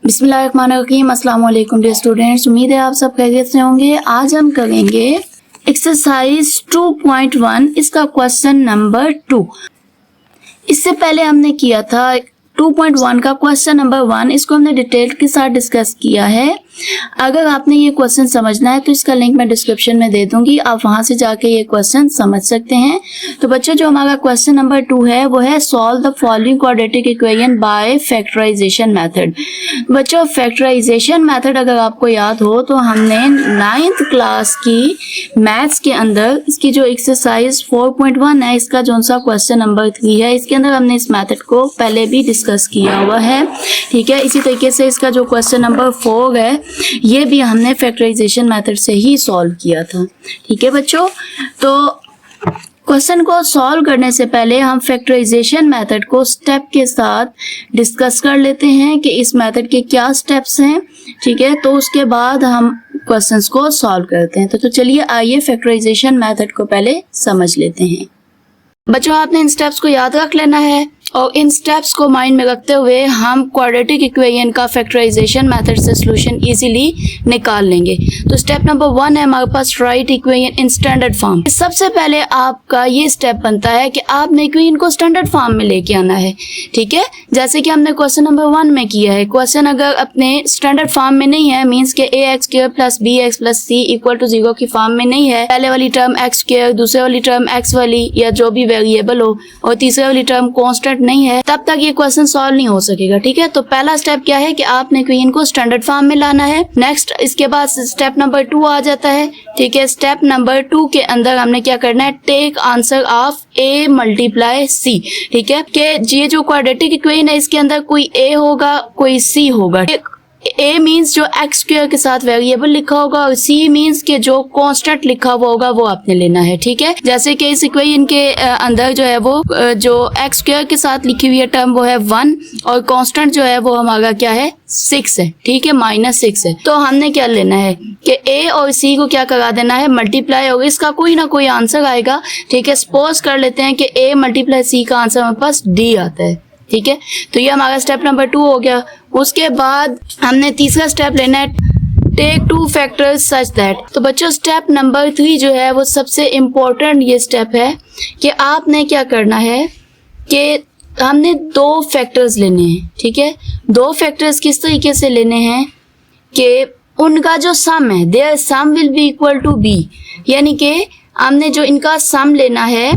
बिस्मिल्लाहिर्रहमानिर्रहीम। अस्सलाम वालेकुम डियर स्टूडेंट्स, उम्मीद है आप सब खैरियत से होंगे। आज हम करेंगे एक्सरसाइज 2.1 इसका क्वेश्चन नंबर 2। इससे पहले हमने किया था 2.1 का क्वेश्चन नंबर 1, इसको हमने डिटेल के साथ डिस्कस किया है। अगर आपने ये क्वेश्चन समझना है तो इसका लिंक मैं डिस्क्रिप्शन में दे दूंगी, आप वहां से जाके ये क्वेश्चन समझ सकते हैं। तो बच्चों, जो हमारा क्वेश्चन नंबर 2 है वो है solve the following quadratic equation by factorization method. बच्चों, फैक्टराइजेशन मेथड अगर आपको याद हो तो हमने 9th क्लास की मैथ्स के अंदर इसकी जो एक्सरसाइज 4.1 है, इसका जो सा क्वेश्चन नंबर 3 है, इसके अंदर हमने इस मेथड को पहले भी डिस्कस किया हुआ है। ठीक है, इसी तरीके से इसका जो क्वेश्चन नंबर 4 है ये भी हमने फैक्टराइजेशन मेथड से ही सॉल्व किया था। ठीक है बच्चों, तो क्वेश्चन को सॉल्व करने से पहले हम फैक्टराइजेशन मेथड को स्टेप के साथ डिस्कस कर लेते हैं कि इस मेथड के क्या स्टेप्स हैं। ठीक है, तो उसके बाद हम क्वेश्चंस को सॉल्व करते हैं। तो चलिए आइए फैक्टराइजेशन मेथड को पहले समझ लेते हैं। बच्चों, आपने इन स्टेप्स को याद रख लेना है और इन स्टेप्स को माइंड में रखते हुए हम क्वाड्रेटिक इक्वेशन का फैक्टराइजेशन मेथड से सॉल्यूशन इजीली निकाल लेंगे। तो स्टेप नंबर 1 है हमारे पास write equation in standard form. सबसे पहले आपका ये स्टेप बनता है कि आपने इक्वेशन को स्टैंडर्ड फॉर्म में लेके आना है। ठीक है, जैसे कि हमने क्वेश्चन नंबर 1 में किया है। क्वेश्चन अगर अपने स्टैंडर्ड फॉर्म में नहीं है, मीन्स के ax² + bx + c = 0 की फॉर्म में नहीं है, पहले वाली टर्म x², दूसरे वाली टर्म x वाली या जो भी वेरिएबल हो और तीसरे वाली टर्म कांस्टेंट नहीं है, तब तक ये क्वेश्चन सॉल्व नहीं हो सकेगा। ठीक है, तो पहला स्टेप क्या है कि आपने इक्वेशन को स्टैंडर्ड फॉर्म में लाना है। नेक्स्ट इसके बाद स्टेप नंबर 2 आ जाता है। ठीक है, स्टेप नंबर 2 के अंदर हमने क्या करना है, take answer of a × c। ठीक है, कि ये जो क्वाड्रेटिक इक्वेशन है इसके अंदर कोई a होगा, कोई c होगा। A मीन्स जो x² के साथ वेरिएबल लिखा होगा और C मीन्स के जो कांस्टेंट लिखा हुआ होगा वो आपने लेना है। ठीक है, जैसे कि इस इक्वेशन के अंदर जो है वो जो x² के साथ लिखी हुई है टर्म वो है 1 और कांस्टेंट जो है वो हमारा क्या है, 6 है। ठीक है, -6 है। तो हमने क्या लेना है कि A और C को क्या करा देना है, मल्टीप्लाई, और इसका कोई ना कोई आंसर आएगा। ठीक है, सपोज कर लेते हैं कि A × C का आंसर हमारे पास D आता है। ठीक है, तो ये हमारा स्टेप नंबर 2 हो गया। उसके बाद हमने तीसरा स्टेप लेना है, टेक 2 फैक्टर्स सच दैट। तो बच्चों, स्टेप नंबर 3 जो है वो सबसे इम्पोर्टेंट ये स्टेप है कि आपने क्या करना है कि हमने 2 फैक्टर्स लेने हैं। ठीक है, 2 फैक्टर्स किस तरीके से लेने हैं कि उनका जो सम है, their sum will be equal to b, यानी कि हमने जो इनका सम लेना है,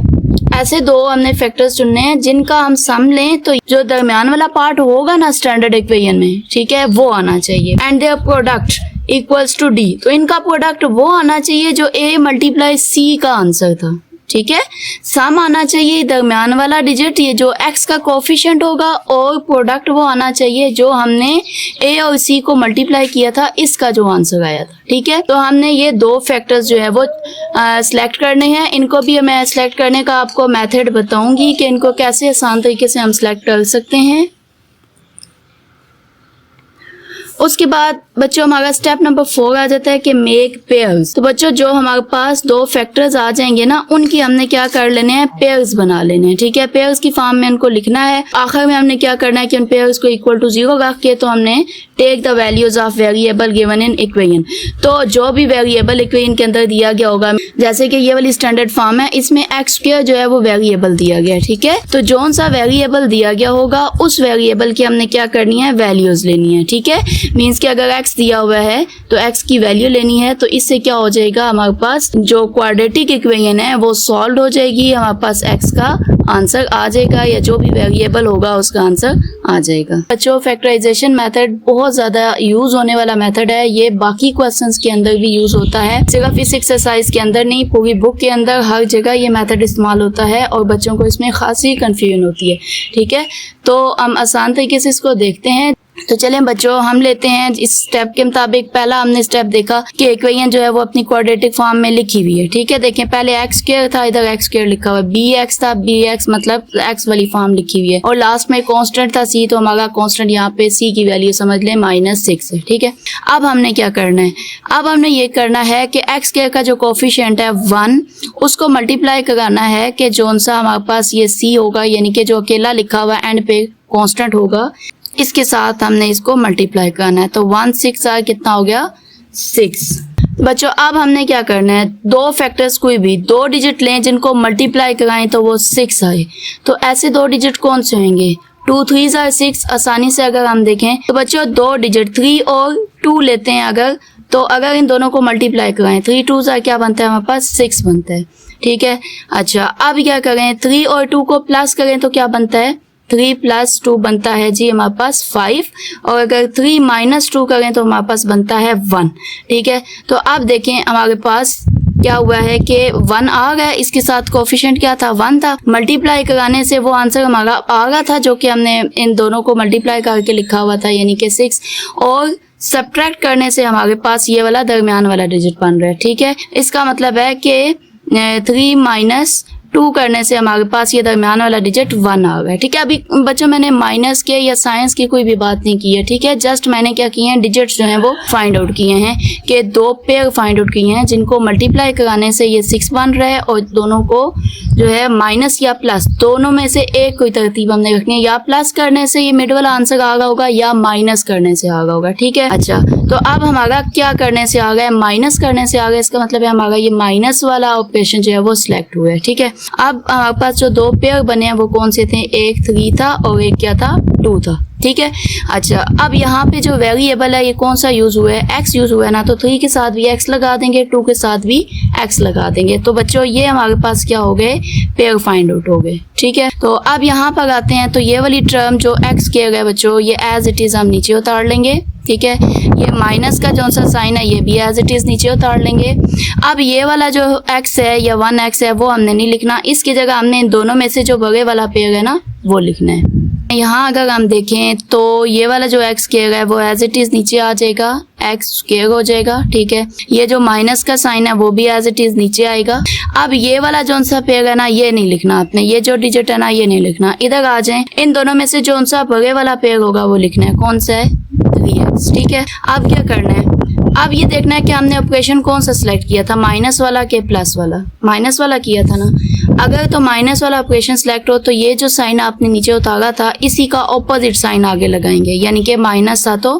ऐसे 2 हमने फैक्टर्स चुनने हैं जिनका हम सम लें तो जो दरमियान वाला पार्ट होगा ना स्टैंडर्ड इक्वेशन में, ठीक है, वो आना चाहिए। And their product equals to d, तो इनका प्रोडक्ट वो आना चाहिए जो a × c का आंसर था। ठीक है, सम आना चाहिए दरमियान वाला डिजिट, ये जो x का कोफिशिएंट होगा, और प्रोडक्ट वो आना चाहिए जो हमने a और c को मल्टीप्लाई किया था, इसका जो आंसर आया था। ठीक है, तो हमने ये 2 फैक्टर्स जो है वो सिलेक्ट करने हैं। इनको भी मैं सिलेक्ट करने का आपको मेथड बताऊंगी कि इनको कैसे आसान तरीके से हम सिलेक्ट कर सकते हैं। उसके बाद बच्चों हमारा स्टेप नंबर 4 आ जाता है कि मेक पेयर्स। तो बच्चों, जो हमारे पास 2 फैक्टर्स आ जाएंगे ना, उनकी हमने क्या कर लेने हैं, पेयर्स बना लेने हैं। ठीक है, पेयर्स की फॉर्म में उनको लिखना है। आखिर में हमने क्या करना है कि उन पेयर्स को इक्वल टू 0 रख के तो हमने take the values of variable given in equation. तो जो भी वेरिएबल इक्वेशन के अंदर दिया गया होगा, जैसे कि ये वाली स्टैंडर्ड फॉर्म है, इसमें x² जो है वो वेरिएबल दिया गया है। ठीक है, तो जो सा वेरिएबल दिया गया होगा उस वेरिएबल की हमने क्या करनी है, वैल्यूज लेनी है। ठीक है, मीन्स कि अगर x दिया हुआ है तो x की वैल्यू लेनी है। तो इससे क्या हो जाएगा, हमारे पास जो क्वाड्रेटिक इक्वेशन है वो सॉल्व हो जाएगी, हमारे पास x का आंसर आ जाएगा या जो भी वेरिएबल होगा उसका आंसर आ जाएगा। बच्चों, फैक्टराइजेशन मेथड बहुत ज्यादा यूज होने वाला मेथड है। ये बाकी क्वेश्चंस के अंदर भी यूज होता है, सिर्फ इस एक्सरसाइज के अंदर नहीं, पूरी बुक के अंदर हर जगह ये मेथड इस्तेमाल होता है और बच्चों को इसमें खासी कंफ्यूजन होती है। ठीक है, तो हम आसान तरीके से इसको देखते हैं। तो चलें बच्चों, हम लेते हैं इस स्टेप के मुताबिक। पहला हमने स्टेप देखा कि इक्वेशन जो है वो अपनी क्वाड्रेटिक फॉर्म में लिखी हुई है। ठीक है, देखें पहले x² था, इधर x² लिखा हुआ है, bx था, bx मतलब x वाली फॉर्म लिखी हुई है, और लास्ट में कांस्टेंट था c, तो हमारा कांस्टेंट यहाँ पे c की वैल्यू समझ लें -6 है। ठीक है, अब हमने क्या करना है, अब हमने ये करना है कि x² का जो कोफिशिएंट है 1, उसको मल्टीप्लाई कराना है कि जोन सा हमारे पास ये c होगा, यानी कि जो अकेला लिखा हुआ एंड पे कांस्टेंट होगा, इसके साथ हमने इसको मल्टीप्लाई करना है। तो 1 6 कितना हो गया 6। बच्चों अब हमने क्या करना है, दो फैक्टर्स कोई भी दो डिजिट लें जिनको मल्टीप्लाई कराएं तो वो 6 आए। तो ऐसे दो डिजिट कौन से होंगे, 2 3 6। आसानी से अगर हम देखें तो बच्चों दो डिजिट 3 और 2 लेते हैं अगर, तो अगर इन दोनों को मल्टीप्लाई कराएं 3 2 क्या बनता है हमारे पास 6 बनता है। ठीक है, अच्छा अब क्या करें, 3 और 2 को प्लस करें तो क्या बनता है 3 + 2 बनता है जी हमारे पास 5, और अगर 3 - 2 करें तो हमारे पास बनता है 1। ठीक है, तो अब देखें हमारे पास क्या हुआ है कि 1 आ गया, इसके साथ कोफिशिएंट क्या था 1 था। मल्टीप्लाई कराने से वो आंसर हमारा आ गया था जो कि हमने इन दोनों को मल्टीप्लाई करके लिखा हुआ था यानी कि 6, और सब्ट्रैक्ट करने से हमारे पास ये वाला दरमियान वाला डिजिट बन रहा है। ठीक है, इसका मतलब है कि 3 - 2 करने से हमारे पास ये दरमियान वाला डिजिट 1 आ गया। ठीक है, अभी बच्चों मैंने माइनस के या साइंस की कोई भी बात नहीं की है। ठीक है, जस्ट मैंने क्या किए हैं, डिजिट्स जो हैं वो फाइंड आउट किए हैं कि दो पेयर फाइंड आउट किए हैं जिनको मल्टीप्लाई कराने से ये 6 बन रहा है, और दोनों को जो है माइनस या प्लस दोनों में से एक कोई तरतीब हमने रखनी है, या प्लस करने से ये मिड वाला आंसर आ गया होगा या माइनस करने से आ गया होगा। ठीक है, अच्छा तो अब हमारा क्या करने से आ गया, माइनस करने से आ गया, इसका मतलब है हमारा ये माइनस वाला ऑपरेशन जो है वो सिलेक्ट हुआ है। ठीक है, अब हमारे पास जो दो पेयर बने हैं वो कौन से थे, एक 3 था और एक क्या था 2 था। ठीक है, अच्छा अब यहाँ पे जो वेरिएबल है ये कौन सा यूज हुआ है, x यूज हुआ है ना, तो 3 के साथ भी x लगा देंगे, 2 के साथ भी x लगा देंगे। तो बच्चों ये हमारे पास क्या हो गए, पेयर फाइंड आउट हो गए। ठीक है, तो अब यहाँ पर आते हैं, तो ये वाली टर्म जो x किया गया बच्चों ये एज इट इज हम नीचे उतार लेंगे। ठीक है, ये माइनस का जो सा साइन है ये भी एज इट इज नीचे उतार लेंगे। अब ये वाला जो x है या 1x है वो हमने नहीं लिखना, इसकी जगह हमने इन दोनों में से जो बड़े वाला पेयर है ना वो लिखना है। यहाँ अगर हम देखें तो ये वाला जो x स्क्वायर है वो एज इट इज नीचे आ जाएगा, x स्क्वायर हो जाएगा। ठीक है, ये जो माइनस का साइन है वो भी एज इट इज नीचे आएगा। अब ये वाला जो सा पेयर है ना ये नहीं लिखना आपने, ये जो डिजिट है ना ये नहीं लिखना, इधर आ जाए, इन दोनों में से जो सा बड़े वाला पेयर होगा वो लिखना है, कौन सा है 3x। ठीक है, अब क्या करना है, अब ये देखना है कि हमने ऑपरेशन कौन सा सिलेक्ट किया था, माइनस वाला के प्लस वाला, माइनस वाला किया था ना। अगर तो माइनस वाला ऑपरेशन सिलेक्ट हो तो ये जो साइन आपने नीचे उतारा था इसी का ऑपोजिट साइन आगे लगाएंगे, यानी कि माइनस था तो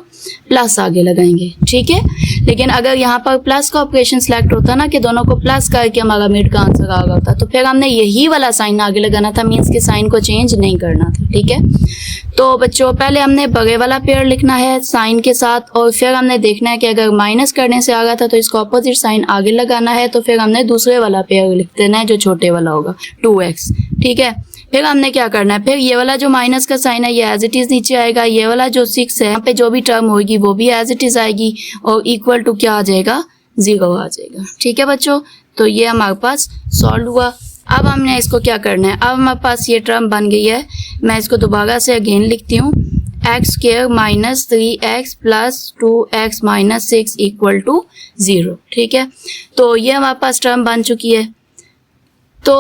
प्लस आगे लगाएंगे। ठीक है, लेकिन अगर यहाँ पर प्लस का ऑपरेशन सिलेक्ट होता ना कि दोनों को प्लस करके हमारा मिड का आंसर आ गया होता, तो फिर हमने यही वाला साइन आगे लगाना था, मीन्स के साइन को चेंज नहीं करना था। ठीक है, तो बच्चों पहले हमने बड़े वाला पेयर लिखना है साइन के साथ, और फिर हमने देखना है कि अगर माइनस करने से आ गया था तो इसको ऑपोजिट साइन आगे लगाना है, तो फिर हमने दूसरे वाला पेयर लिख देना है जो छोटे वाला होगा 2x। ठीक है, फिर हमने क्या करना है, फिर ये वाला जो माइनस का साइन है ये एज इट इज नीचे आएगा, ये वाला जो 6 है यहाँ पे जो भी टर्म होगी वो भी एज इट इज आएगी, और इक्वल टू क्या आ जाएगा 0 आ जाएगा। ठीक है बच्चों, तो ये हमारे पास सॉल्व हुआ। अब हमने इसको क्या करना है, अब हमारे पास ये टर्म बन गई है, मैं इसको दोबारा से अगेन लिखती हूँ, x square minus 3x plus 2x minus 6 equal to 0। ठीक है, तो ये हमारे पास टर्म बन चुकी है। तो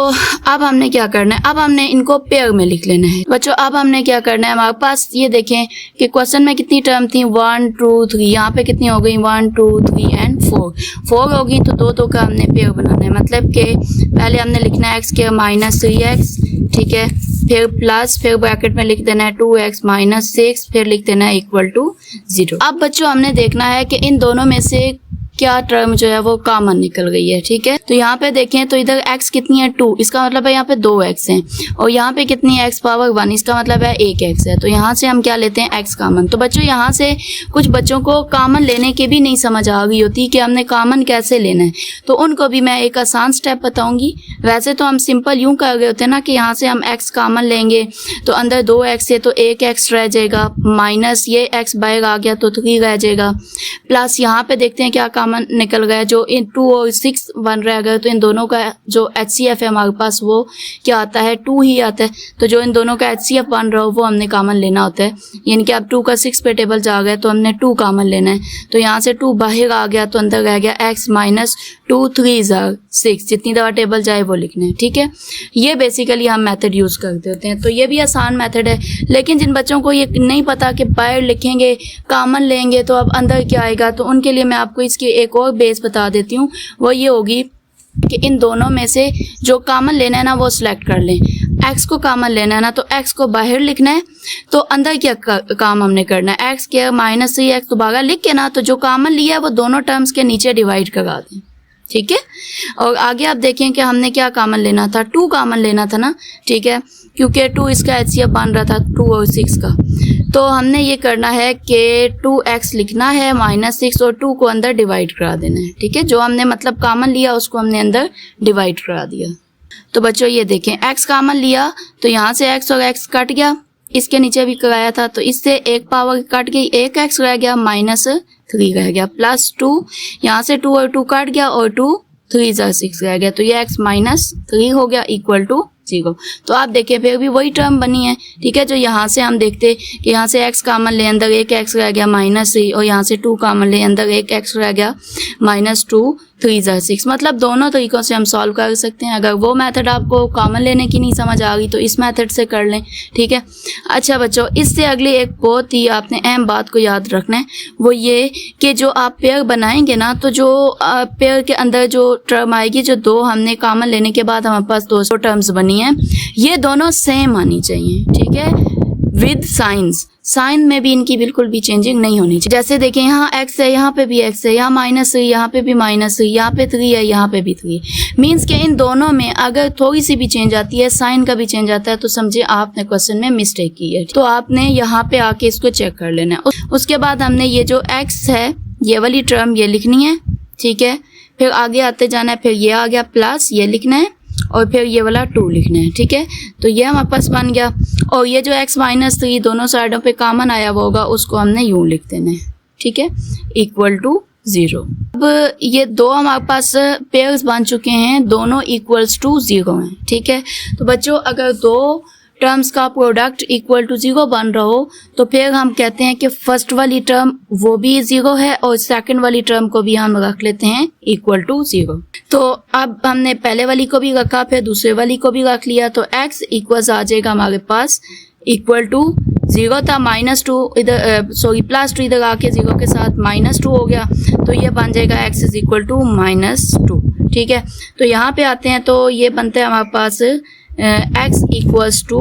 अब हमने क्या करना है, अब हमने इनको पेयर में लिख लेना है बच्चों। अब हमने क्या करना है, हमारे पास ये देखें कि क्वेश्चन में कितनी टर्म थी 1 2 3, यहाँ पे कितनी हो गई 1 2 3 एंड 4 होगी, तो दो का हमने पेयर बनाना है, मतलब कि पहले हमने लिखना है x स्क्वायर माइनस 3x। ठीक है, फिर प्लस, फिर ब्रैकेट में लिख देना है 2x माइनस 6, फिर लिख देना है इक्वल टू 0। अब बच्चों हमने देखना है कि इन दोनों में से क्या टर्म जो है वो कॉमन निकल गई है। ठीक है, तो यहाँ पे देखें तो इधर x कितनी है 2, इसका मतलब है यहाँ पे 2x है, और यहाँ पे कितनी है x पावर 1, इसका मतलब है 1x है। तो यहाँ से हम क्या लेते हैं x कॉमन। तो बच्चों यहाँ से कुछ बच्चों को कॉमन लेने की भी नहीं समझ आ गई होती कि हमने कॉमन कैसे लेना है, तो उनको भी मैं एक आसान स्टेप बताऊंगी। वैसे तो हम सिंपल यूं कर रहे होते हैं ना कि यहाँ से हम x कॉमन लेंगे तो अंदर 2x है तो 1x रह जाएगा, माइनस ये x बाहर आ गया तो 3 रह जाएगा, प्लस यहाँ पे देखते हैं क्या कॉमन निकल गया, जो इन 2 और 6 बन रहा है अगर, तो इन दोनों का जो HCF है हमारे पास वो क्या आता है 2 ही आता है। तो जो इन दोनों का HCF बन रहा हो वो हमने कॉमन लेना होता है, यानी कि अब 2 का 6 पे टेबल जा गया तो हमने 2 कॉमन लेना है। तो यहाँ से 2 बाहर आ गया तो अंदर रह गया x माइनस 2 3 6, जितनी दफा टेबल जाए वो लिखना है। ठीक है, ये बेसिकली हम मेथड यूज करते होते हैं, तो ये भी आसान मेथड है। लेकिन जिन बच्चों को ये नहीं पता कि बाहर लिखेंगे कॉमन लेंगे तो अब अंदर क्या आएगा, तो उनके लिए मैं आपको इसकी एक और बेस बता देती हूँ, वो ये होगी कि इन दोनों में से जो कॉमन लेना है ना वो सिलेक्ट कर लें। x को कॉमन लेना है ना, तो x को बाहर लिखना है, तो अंदर क्या काम हमने करना है, x के माइनस 3x तो बाहर लिख के ना, तो जो कॉमन लिया है वो दोनों टर्म्स के नीचे डिवाइड करा दें, ठीक है। और आगे आप देखें कि हमने क्या कॉमन लेना था, 2 कॉमन लेना था ना, ठीक है, क्योंकि 2 इसका HCF बन रहा था 2 और 6 का। तो हमने ये करना है कि 2x लिखना है माइनस 6 और 2 को अंदर डिवाइड करा देना है, ठीक है। जो हमने मतलब कॉमन लिया उसको हमने अंदर डिवाइड करा दिया। तो बच्चों ये देखें, x कॉमन लिया तो यहाँ से x और x कट गया, इसके नीचे भी कराया था, तो इससे एक पावर कट गई, एक x रह गया, माइनस 3 रह गया, प्लस 2, यहाँ से 2 और 2 कट गया और 2 3 6 रह गया, तो ये x माइनस 3 हो गया इक्वल टू 0। तो आप देखिए फिर भी वही टर्म बनी है, ठीक है। जो यहाँ से हम देखते कि यहाँ से x कॉमन ले, अंदर एक x रह गया माइनस 3, और यहाँ से 2 कॉमन ले, अंदर एक x रह गया माइनस 2 3 6। मतलब दोनों तरीकों से हम सॉल्व कर सकते हैं। अगर वो मेथड आपको कॉमन लेने की नहीं समझ आ रही तो इस मेथड से कर लें, ठीक है। अच्छा बच्चों, इससे अगली एक बहुत ही आपने अहम बात को याद रखना है, वो ये कि जो आप पेयर बनाएंगे ना, तो जो पेयर के अंदर जो टर्म आएगी, जो 2 हमने कॉमन लेने के बाद हमारे पास 2 टर्म्स बनी है, ये दोनों सेम आनी चाहिए, ठीक है, विद साइंस। साइन में भी इनकी बिल्कुल भी चेंजिंग नहीं होनी चाहिए। जैसे देखें, यहाँ x है, यहाँ पे भी x है, यहाँ माइनस 3, यहाँ पे भी माइनस 3, यहाँ पे 3 है, यहाँ पे भी 3। मीन्स के इन दोनों में अगर थोड़ी सी भी चेंज आती है, साइन का भी चेंज आता है, तो समझे आपने क्वेश्चन में मिस्टेक की है। तो आपने यहाँ पे आके इसको चेक कर लेना है। उसके बाद हमने ये जो x है, ये वाली टर्म ये लिखनी है, ठीक है। फिर आगे आते जाना है, फिर ये आ गया प्लस, ये लिखना है, और फिर ये वाला 2 लिखना है, ठीक है। तो ये हमारे पास बन गया। और ये जो x माइनस 3 दोनों साइडों पे कॉमन आया हुआ होगा, उसको हमने यूं लिख देना है, ठीक है, इक्वल टू 0। अब ये 2 हमारे पास पेयर्स बन चुके हैं, दोनों इक्वल्स टू 0 हैं, ठीक है। तो बच्चों, अगर 2 टर्म्स का प्रोडक्ट इक्वल टू 0 बन रहा हो, तो फिर हम कहते हैं कि फर्स्ट वाली टर्म वो भी 0 है, और सेकंड वाली टर्म को भी हम रख लेते हैं इक्वल टू 0। तो अब हमने पहले वाली को भी रखा, फिर दूसरे वाली को भी रख लिया, तो x इक्वल्स आ जाएगा हमारे पास इक्वल टू 0 था, माइनस 2 इधर प्लस 2 इधर आके 0 के साथ माइनस 2 हो गया, तो ये बन जाएगा x is equal to minus 2, ठीक है। तो यहाँ पे आते हैं, तो ये बनता है हमारे पास x इक्वल्स टू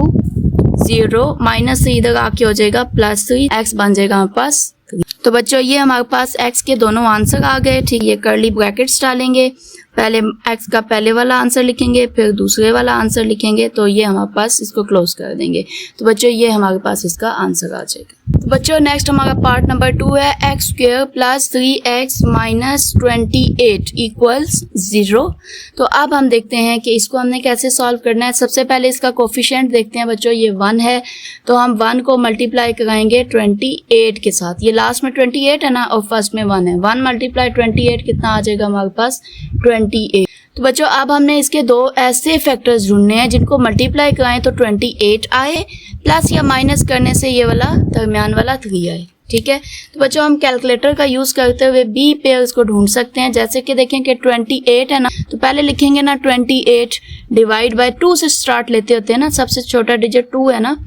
0, माइनस 3 इधर आके हो जाएगा प्लस 3, x बन जाएगा हमारे पास 3। तो बच्चों, ये हमारे पास x के दोनों आंसर आ गए, ठीक। ये कर्ली ब्रैकेट्स डालेंगे, पहले x का पहले वाला आंसर लिखेंगे, फिर दूसरे वाला आंसर लिखेंगे, तो ये हमारे पास इसको क्लोज कर देंगे। तो बच्चों, ये हमारे पास इसका आंसर आ जाएगा। तो बच्चों, नेक्स्ट हमारा पार्ट नंबर 2 है, x square plus 3x minus 28 equals 0। तो अब हम देखते हैं कि इसको हमने कैसे सॉल्व करना है। सबसे पहले इसका कोफिशिएंट देखते हैं बच्चों, ये 1 है, तो हम 1 को मल्टीप्लाई कराएंगे 28 के साथ। ये लास्ट में 28 है ना, और फर्स्ट में 1 है, 1 मल्टीप्लाई 28 कितना आ जाएगा हमारे पास 28। तो बच्चों, अब हमने इसके 2 ऐसे फैक्टर्स ढूंढने हैं जिनको मल्टीप्लाई कराएं तो 28 आए, प्लस या माइनस करने से ये वाला दरमियान वाला 3 आए, ठीक है। तो बच्चों, हम कैलकुलेटर का यूज करते हुए बी पेयर्स को ढूंढ सकते हैं। जैसे कि देखें कि 28 है ना, तो पहले लिखेंगे ना 28 डिवाइड बाय 2 से स्टार्ट लेते होते हैं ना, सबसे छोटा डिजिट 2 है ना,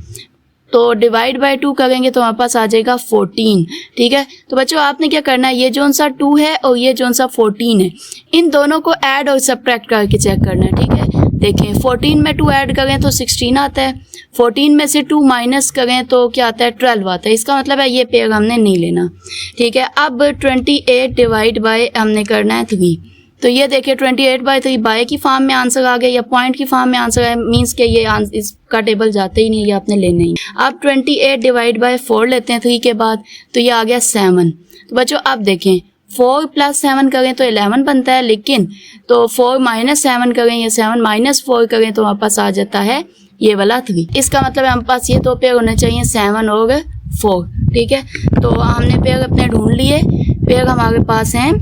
तो डिवाइड बाय 2 करेंगे तो हमारे पास आ जाएगा 14, ठीक है। तो बच्चों, आपने क्या करना है, ये जो सा 2 है और ये जो सा 14 है, इन दोनों को ऐड और सब्ट्रैक्ट करके चेक करना है, ठीक है। देखें, 14 में 2 ऐड करें तो 16 आता है, 14 में से 2 माइनस करें तो क्या आता है 12 आता है। इसका मतलब है ये पेयर हमने नहीं लेना, ठीक है। अब 28 डिवाइड बाय हमने करना है 3, तो ये देखिए 28/3 बाय की फॉर्म में आंसर आ गया या पॉइंट की फॉर्म में आंसर है, मींस के ये इसका टेबल जाते ही नहीं, ये आपने लेना ही। अब 28 डिवाइड बाय 4 लेते हैं 3 के बाद, तो ये आ गया 7। तो बच्चों, अब देखें 4 प्लस 7 करें तो 11 बनता है, लेकिन तो 4 माइनस 7 करें या 7 माइनस 4 करें तो हमारे पास आ जाता है ये वाला 3। इसका मतलब है हमारे पास ये 2 पेयर होने चाहिए 7 और 4, ठीक है। तो हमने पेयर अपने ढूंढ लिए, पेयर हमारे पास हैं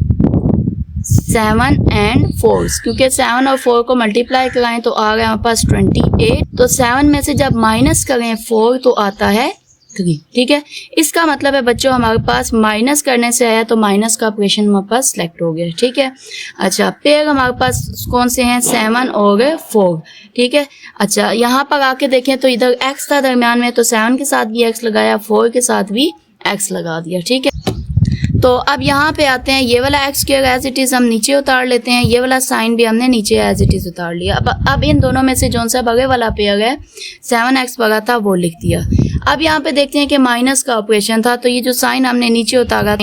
7 and 4, क्योंकि 7 और 4 को मल्टीप्लाई कराएं तो आ गया हमारे पास 28। तो 7 में से जब माइनस करें 4 तो आता है 3, ठीक है। इसका मतलब है बच्चों, हमारे पास माइनस करने से आया तो माइनस का ऑपरेशन हमारे पास सिलेक्ट हो गया, ठीक है। अच्छा, पेयर हमारे पास कौन से हैं, 7 और 4, ठीक है। अच्छा, यहाँ पर आके देखें तो इधर x था दरमियान में, तो 7 के साथ भी x लगाया, 4 के साथ भी x लगा दिया, ठीक है। तो अब यहाँ पे आते हैं, ये वाला x square as it is हम नीचे उतार लेते हैं, ये वाला साइन भी हमने नीचे एज इट इज़ उतार लिया। अब इन दोनों में से जो सा बगे वाला पेयर है 7x बगा था वो लिख दिया। अब यहाँ पे देखते हैं कि माइनस का ऑपरेशन था, तो ये जो साइन हमने नीचे उतारा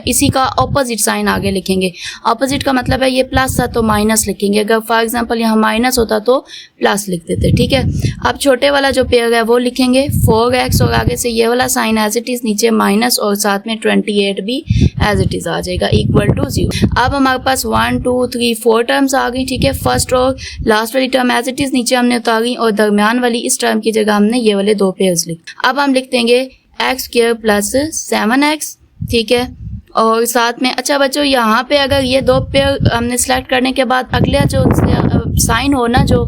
इसी का ऑपोजिट साइन आगे लिखेंगे। ऑपोजिट का मतलब है ये प्लस था तो माइनस लिखेंगे, अगर फॉर एग्जांपल यहाँ माइनस होता तो प्लस लिख देते, ठीक है। अब छोटे वाला जो पेयर है वो लिखेंगे 4x और आगे से ये वाला साइन एज इट इज़ नीचे माइनस और साथ में 28 भी एज इट इज़ आ जाएगा इक्वल टू 0। अब हमारे पास 1 2 3 4 टर्म्स आ गई, ठीक है। फर्स्ट और लास्ट वाली टर्म एज इट इज़ नीचे हमने उतारी और दरमियान वाली इस टर्म की जगह हमने ये वाले दो पेयर्स लिख। अब हम लिख देंगे एक्स स्क्वायर प्लस 7x, ठीक है। और साथ में अच्छा बच्चों यहाँ पे अगर ये दो पेयर हमने सेलेक्ट करने के बाद अगला जो साइन हो ना जो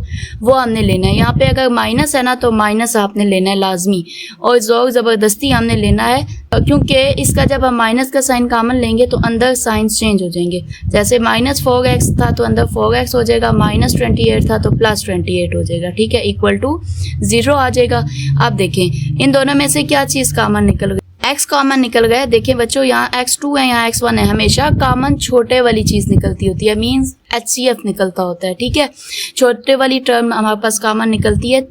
वो हमने लेना है। यहाँ पे अगर माइनस है ना तो माइनस आपने लेना है लाजमी, और जोर ज़बरदस्ती हमने लेना है, क्योंकि इसका जब हम माइनस का साइन कॉमन लेंगे तो अंदर साइंस चेंज हो जाएंगे। जैसे माइनस 4x था तो अंदर 4x हो जाएगा, माइनस 28 था तो प्लस 28 हो जाएगा, ठीक है, इक्वल टू 0 आ जाएगा। अब देखें इन दोनों में से क्या चीज़ कॉमन निकल गई, x कॉमन निकल गया। देखिए बच्चों यहाँ x2 है, यहाँ x1 है, हमेशा कॉमन छोटे वाली चीज़ निकलती होती है, मींस HCF निकलता होता है, ठीक है। छोटे वाली टर्म हमारे पास कॉमन निकलती है,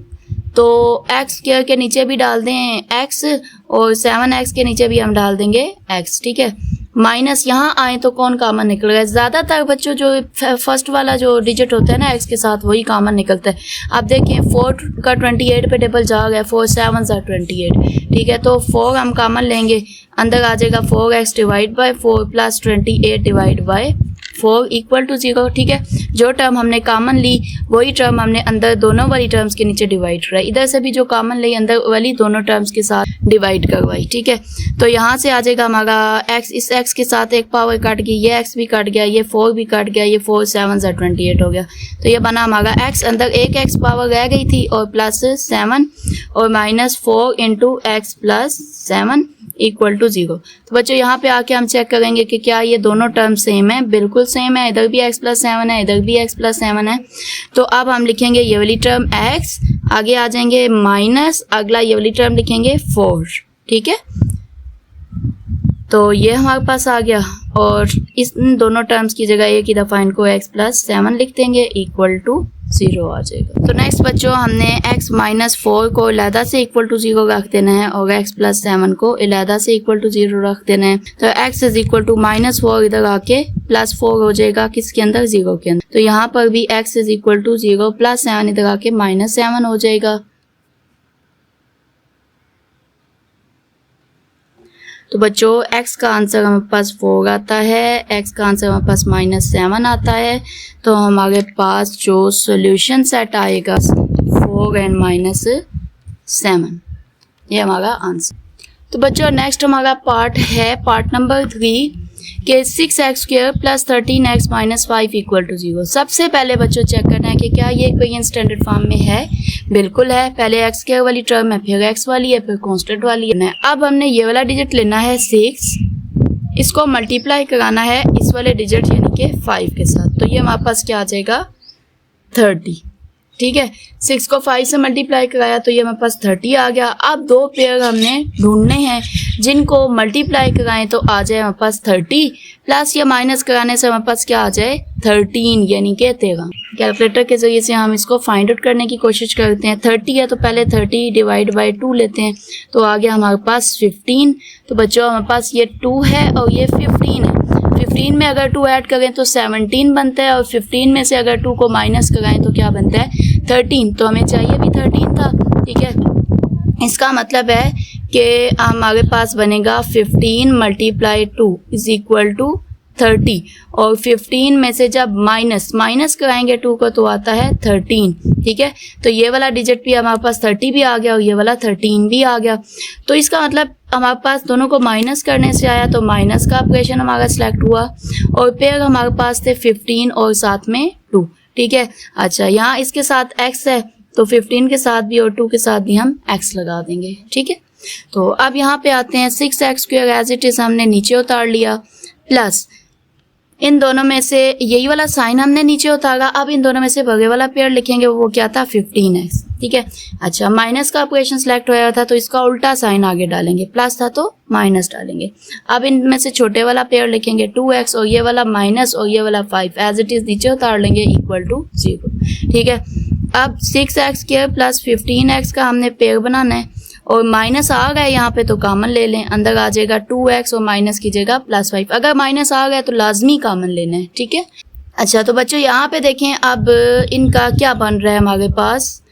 तो x स्क्वायर के नीचे भी डाल दें x और 7x के नीचे भी हम डाल देंगे x, ठीक है। माइनस यहाँ आए तो कौन कॉमन निकल गया, ज़्यादातर बच्चों जो फर्स्ट वाला जो डिजिट होता है ना x के साथ वही कॉमन निकलता है। अब देखिए 4 का 28 पे डबल जा गया, 4 7 28, ठीक है। तो 4 हम कॉमन लेंगे, अंदर आ जाएगा 4x divide by 4 plus 28 divide by 4 equal to 0, ठीक है। जो टर्म हमने कॉमन ली वही टर्म हमने अंदर दोनों वाली टर्म्स के नीचे डिवाइड कराई, इधर से भी जो कॉमन ली अंदर वाली दोनों टर्म्स के साथ डिवाइड करवाई, ठीक है। तो यहाँ से आ जाएगा हमारा x, इस x के साथ एक पावर कट गई, ये x भी कट गया, ये 4 भी कट गया, ये 4 7 28 हो गया। तो ये बना हमारा x, अंदर एक x पावर रह गई थी और प्लस 7 और minus 4 into x plus 7 equal to 0। तो बच्चों यहाँ पे आके हम चेक करेंगे कि क्या ये दोनों टर्म सेम है, बिल्कुल सेम है, इधर भी x प्लस 7 है, इधर भी x प्लस 7 है। तो अब हम लिखेंगे ये वाली टर्म x, आगे आ जाएंगे माइनस, अगला ये वाली टर्म लिखेंगे 4, ठीक है। तो ये हमारे पास आ गया और इस दोनों टर्म्स की जगह एक ही दफ़ा इनको x प्लस 7 लिख देंगे इक्वल टू 0 आ जाएगा। तो नेक्स्ट बच्चों हमने x माइनस 4 को अलहदा से इक्वल टू 0 रख देना है और x प्लस 7 को अलहदा से इक्वल टू 0 रख देना है। तो x is equal to minus 4 इधर आके प्लस 4 हो जाएगा, किसके अंदर 0 के अंदर। तो यहाँ पर भी x is equal to 0 plus 7 इधर आके माइनस 7 हो जाएगा। तो बच्चों x का आंसर हमारे पास 4 आता है, x का आंसर हमारे पास माइनस 7 आता है। तो हमारे पास जो सॉल्यूशन सेट आएगा 4 एंड माइनस 7, ये हमारा आंसर। तो बच्चों नेक्स्ट हमारा पार्ट है पार्ट नंबर 3 के 6x square plus 13x minus 5 equal to 0। सबसे पहले बच्चों चेक करना है कि क्या ये इक्वेशन स्टैंडर्ड फॉर्म में है, बिल्कुल है। पहले x स्क्वायर वाली टर्म है, फिर x वाली है, फिर कांस्टेंट वाली है। अब हमने ये वाला डिजिट लेना है 6, इसको मल्टीप्लाई कराना है इस वाले डिजिट यानी कि 5 के साथ। तो ये हमारे पास क्या आ जाएगा 30, ठीक है। 6 को 5 से मल्टीप्लाई कराया तो ये हमारे पास 30 आ गया। अब दो पेयर हमने ढूंढने हैं जिनको मल्टीप्लाई कराएं तो आ जाए हमारे पास 30 प्लस या माइनस कराने से हमारे पास क्या आ जाए 13 यानी कि 13। कैलकुलेटर के जरिए से हम इसको फाइंड आउट करने की कोशिश करते हैं। 30 है तो पहले 30 डिवाइड बाई 2 लेते हैं, तो आ गया हमारे पास 15। तो बच्चों हमारे पास ये 2 है और ये 15 है। 15 में अगर 2 ऐड करें तो 17 बनता है और 15 में से अगर 2 को माइनस कराएं तो क्या बनता है 13। तो हमें चाहिए भी 13 था, ठीक है। इसका मतलब है कि हमारे पास बनेगा 15 मल्टीप्लाई 2 इज इक्वल टू 30 और 15 में से जब माइनस कराएंगे 2 को तो आता है 13, ठीक है। तो ये वाला डिजिट भी हमारे पास 30 भी आ गया और ये वाला 13 भी आ गया। तो इसका मतलब हमारे पास दोनों को माइनस करने से आया तो माइनस का ऑपरेशन हमारा सिलेक्ट हुआ और पेयर हमारे पास थे 15 और साथ में 2, ठीक है। अच्छा यहाँ इसके साथ x है तो 15 के साथ भी और 2 के साथ भी हम x लगा देंगे, ठीक है। तो अब यहाँ पे आते हैं 6x square as it is हमने नीचे उतार लिया प्लस इन दोनों में से यही वाला साइन हमने नीचे उतारा। अब इन दोनों में से बगल वाला पेयर लिखेंगे, वो क्या था 15x, ठीक है। अच्छा, माइनस का ऑपरेशन सिलेक्ट होया था तो इसका उल्टा साइन आगे डालेंगे, प्लस था तो माइनस डालेंगे। अब इनमें से छोटे वाला पेयर लिखेंगे 2x और ये वाला माइनस और ये वाला 5 एज इट इज नीचे उतार लेंगे इक्वल टू 0, ठीक है। अब 6x स्क्वायर प्लस 15x का हमने पेयर बनाना है और माइनस आ गया यहाँ पे तो कॉमन ले लें, अंदर आ जाएगा 2x और माइनस की जगह +5। अगर माइनस आ गया तो लाजमी कॉमन लेना है, ठीक है। अच्छा, तो बच्चों यहाँ पे देखें अब इनका क्या बन रहा है हमारे पास,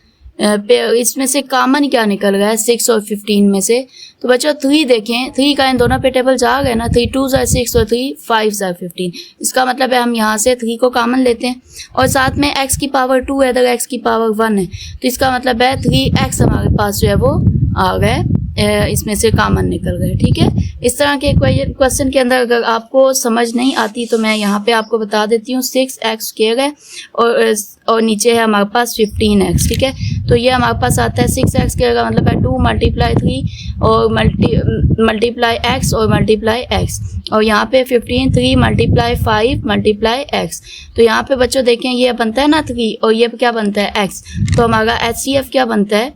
इसमें से कॉमन क्या निकल रहा है 6 और 15 में से। तो बच्चों 3 देखें, 3 का इन दोनों पे टेबल जा गए ना, 3 2 6 और 3 5 15। इसका मतलब है हम यहाँ से 3 को कॉमन लेते हैं और साथ में x की पावर 2 है, अगर x की पावर 1 है तो इसका मतलब है 3x हमारे पास जो है वो आ गए, इसमें से कॉमन निकल गए, ठीक है। इस तरह के क्वेश्चन के अंदर अगर आपको समझ नहीं आती तो मैं यहाँ पे आपको बता देती हूँ। 6x स्क्वायर है और नीचे है हमारे पास 15x, ठीक है। तो ये हमारे पास आता है 6x स्क्वायर का मतलब है 2 × 3 और मल्टीप्लाई x और मल्टीप्लाई x, और यहाँ पे 15 3 × 5 × x। तो यहाँ पे बच्चों देखें ये बनता है ना 3 और ये क्या बनता है x, तो हमारा HCF क्या बनता है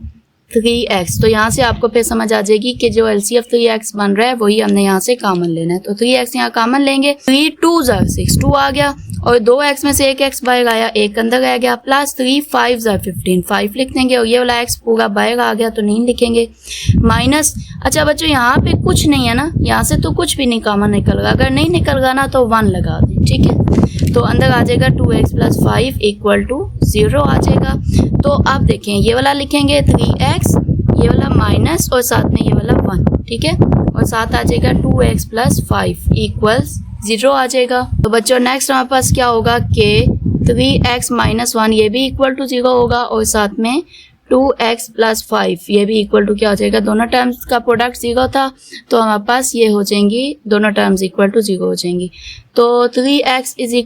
3x। तो यहाँ से आपको फिर समझ आ जाएगी कि जो LCF 3x बन रहा है वही हमने यहाँ से कॉमन लेना है। तो 3x यहाँ कॉमन लेंगे, 3 2 6 2 आ गया और 2x में से एक x बाहर आया, एक अंदर रह गया, प्लस 3 5 15 5 लिख देंगे और ये वाला x पूरा बाहर आ गया तो नहीं लिखेंगे, माइनस। अच्छा बच्चों यहाँ पे कुछ नहीं है ना, यहाँ से तो कुछ भी नहीं कॉमन निकल रहा, अगर नहीं निकल रहा ना तो 1 लगा दें, ठीक है। तो अंदर आ जाएगा 2x + 5 = 0 आ जाएगा। तो अब देखें ये वाला लिखेंगे 3x, ये वाला माइनस और साथ में ये वाला 1, ठीक है, और साथ आ जाएगा 2x + 5 = 0 आ जाएगा। तो बच्चों नेक्स्ट हमारे पास क्या होगा कि 3x - 1 ये भी = 0 होगा और साथ में 2x + 5 ये भी इक्वल टू क्या हो जाएगा, दोनों टर्म्स का प्रोडक्ट 0 था तो हमारे पास ये हो जाएंगी, दोनों टर्म्स = 0 हो जाएंगी। तो 3x =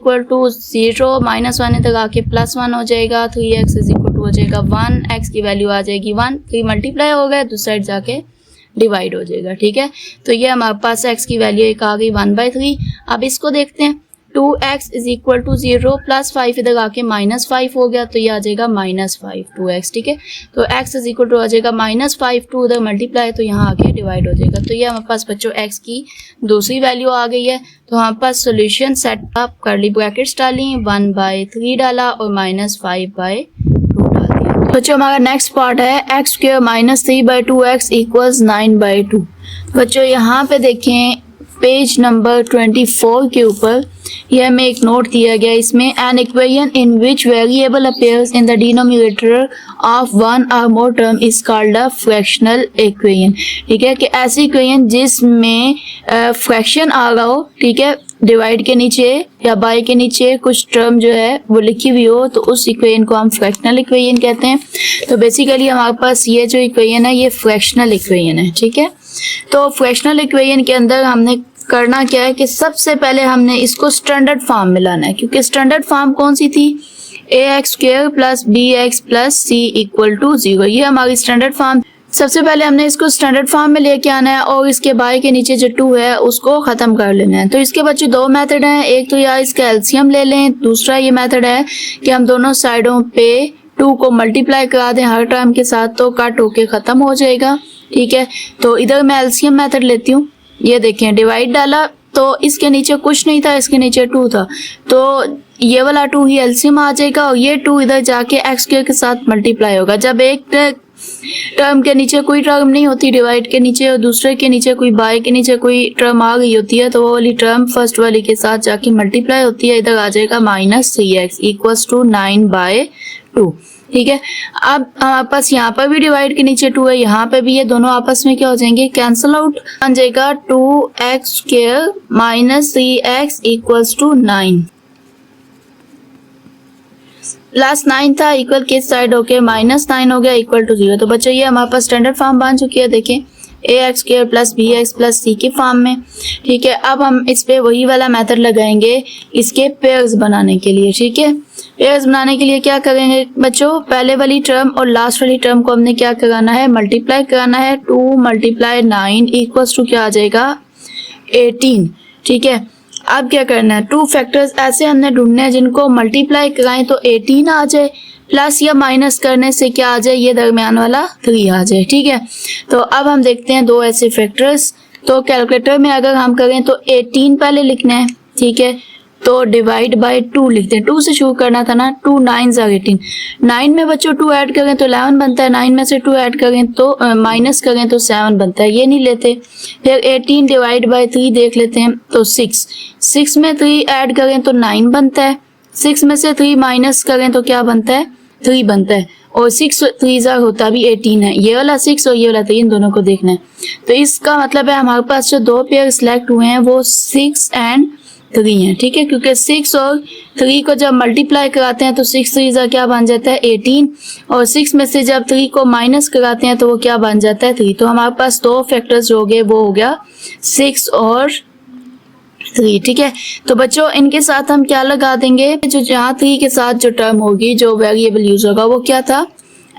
0 -1 इधर आके +1 हो जाएगा, 3x = हो जाएगा 1, x की वैल्यू आ जाएगी 1, 3 मल्टीप्लाई हो गया दूसरी साइड जाके डिवाइड हो जाएगा, ठीक है। तो ये हमारे पास x की वैल्यू एक आ गई 1/3। अब इसको देखते हैं, 2x = 0 + 5 इधर आके -5 हो गया तो ये आ जाएगा -5 2x, ठीक है। तो x = आ जाएगा -5 2 उधर मल्टीप्लाई तो यहाँ आके डिवाइड हो जाएगा। तो ये हमारे पास बच्चों x की दूसरी वैल्यू आ गई है। तो हमारे पास सोल्यूशन सेट अप करली ब्रैकेट्स डाली, 1/3 डाला और -5/2 डाल दिया। बच्चों हमारा नेक्स्ट पार्ट है x² - 3/2x = 9/2। बच्चों यहाँ पे देखें पेज नंबर 24 के ऊपर ये हमें एक नोट दिया गया, इसमें an equation in which variable appears in the denominator of one और more term is called a fractional equation, ठीक है। कि ऐसी इक्वेशन जिसमें फ्रैक्शन आ रहा हो, ठीक है, डिवाइड के नीचे या बाय के नीचे कुछ टर्म जो है वो लिखी हुई हो तो उस इक्वेशन को हम फ्रैक्शनल इक्वेशन कहते हैं। तो बेसिकली हमारे पास ये जो इक्वेशन है ये फ्रैक्शनल इक्वेशन है, ठीक है। तो फ्रैक्शनल इक्वेशन के अंदर हमने करना क्या है कि सबसे पहले हमने इसको स्टैंडर्ड फॉर्म में लाना है, क्योंकि स्टैंडर्ड फॉर्म कौन सी थी, ax² + bx + c = 0, ये हमारी स्टैंडर्ड फॉर्म। सबसे पहले हमने इसको स्टैंडर्ड फॉर्म में लेके आना है और इसके बाय के नीचे जो 2 है उसको खत्म कर लेना है। तो इसके बच्चे 2 मेथड हैं, एक तो या इसका एलसीएम ले लें, दूसरा ये मेथड है कि हम दोनों साइडों पे 2 को मल्टीप्लाई करा दें हर टर्म के साथ तो कट होके खत्म हो जाएगा, ठीक है। तो इधर मैं एलसीएम मेथड लेती हूँ, ये देखें डिवाइड डाला तो इसके नीचे कुछ नहीं था, इसके नीचे 2 था तो ये वाला 2 ही एलसीएम आ जाएगा और ये 2 इधर जाके x² के साथ मल्टीप्लाई होगा। जब एक टर्म के नीचे कोई टर्म नहीं होती डिवाइड के नीचे और दूसरे के नीचे कोई बाय के नीचे कोई टर्म आ गई होती है तो वो वाली टर्म फर्स्ट वाली के साथ जाके मल्टीप्लाई होती है, इधर आ जाएगा -3x = 9/2, ठीक है। अब हमारे पास यहाँ पर भी डिवाइड के नीचे 2 है, यहाँ पे भी ये दोनों आपस में क्या हो जाएंगे, कैंसल आउट, बन जाएगा 2x² - 3x = 9 +9 था इक्वल किस साइड होके -9 हो गया = 0। तो बच्चों ये हमारे पास स्टैंडर्ड फॉर्म बन चुकी है, देखें ax² + bx + c की फॉर्म में, ठीक है। अब हम इस पे वही वाला मेथड लगाएंगे इसके पेयर्स बनाने के लिए, ठीक है। पेयर्स बनाने के लिए क्या करेंगे बच्चों, पहले वाली टर्म और लास्ट वाली टर्म को हमने क्या कराना है, मल्टीप्लाई कराना है। 2 × 9 = क्या आ जाएगा 18, ठीक है। अब क्या करना है, 2 फैक्टर्स ऐसे हमने ढूंढने हैं जिनको मल्टीप्लाई कराएं तो 18 आ जाए, प्लस या माइनस करने से क्या आ जाए, ये दरमियान वाला 3 आ जाए। ठीक है, तो अब हम देखते हैं 2 ऐसे फैक्टर्स। तो कैलकुलेटर में अगर हम करें तो 18 पहले लिखना है। ठीक है, तो डिवाइड बाय 2 लिखते हैं, 2 से शुरू करना था ना, 2 9 18, 9 में बच्चों 2 ऐड करें तो 11 बनता है, 9 में से 2 ऐड करें तो माइनस करें तो 7 बनता है, ये नहीं लेते। फिर 18 डिवाइड बाय 3 देख लेते हैं तो 6 में 3 ऐड करें तो 9 बनता है, 6 में से 3 माइनस करें तो क्या बनता है, 3 बनता है, और 6 3 होता भी 18 है। ये वाला 6 और ये वाला 3 दोनों को देखना है। तो इसका मतलब है हमारे पास जो 2 पेयर सिलेक्ट हुए हैं वो 6 एंड 3 है। ठीक है, क्योंकि 6 और 3 को जब मल्टीप्लाई कराते हैं तो 6 3 क्या बन जाता है 18, और 6 में से जब 3 को माइनस कराते हैं तो वो क्या बन जाता है 3। तो हमारे पास 2 फैक्टर्स हो गए, वो हो गया 6 और 3। ठीक है, तो बच्चों इनके साथ हम क्या लगा देंगे, जो यहाँ 3 के साथ जो टर्म होगी, जो वेरिएबल यूज होगा वो क्या था,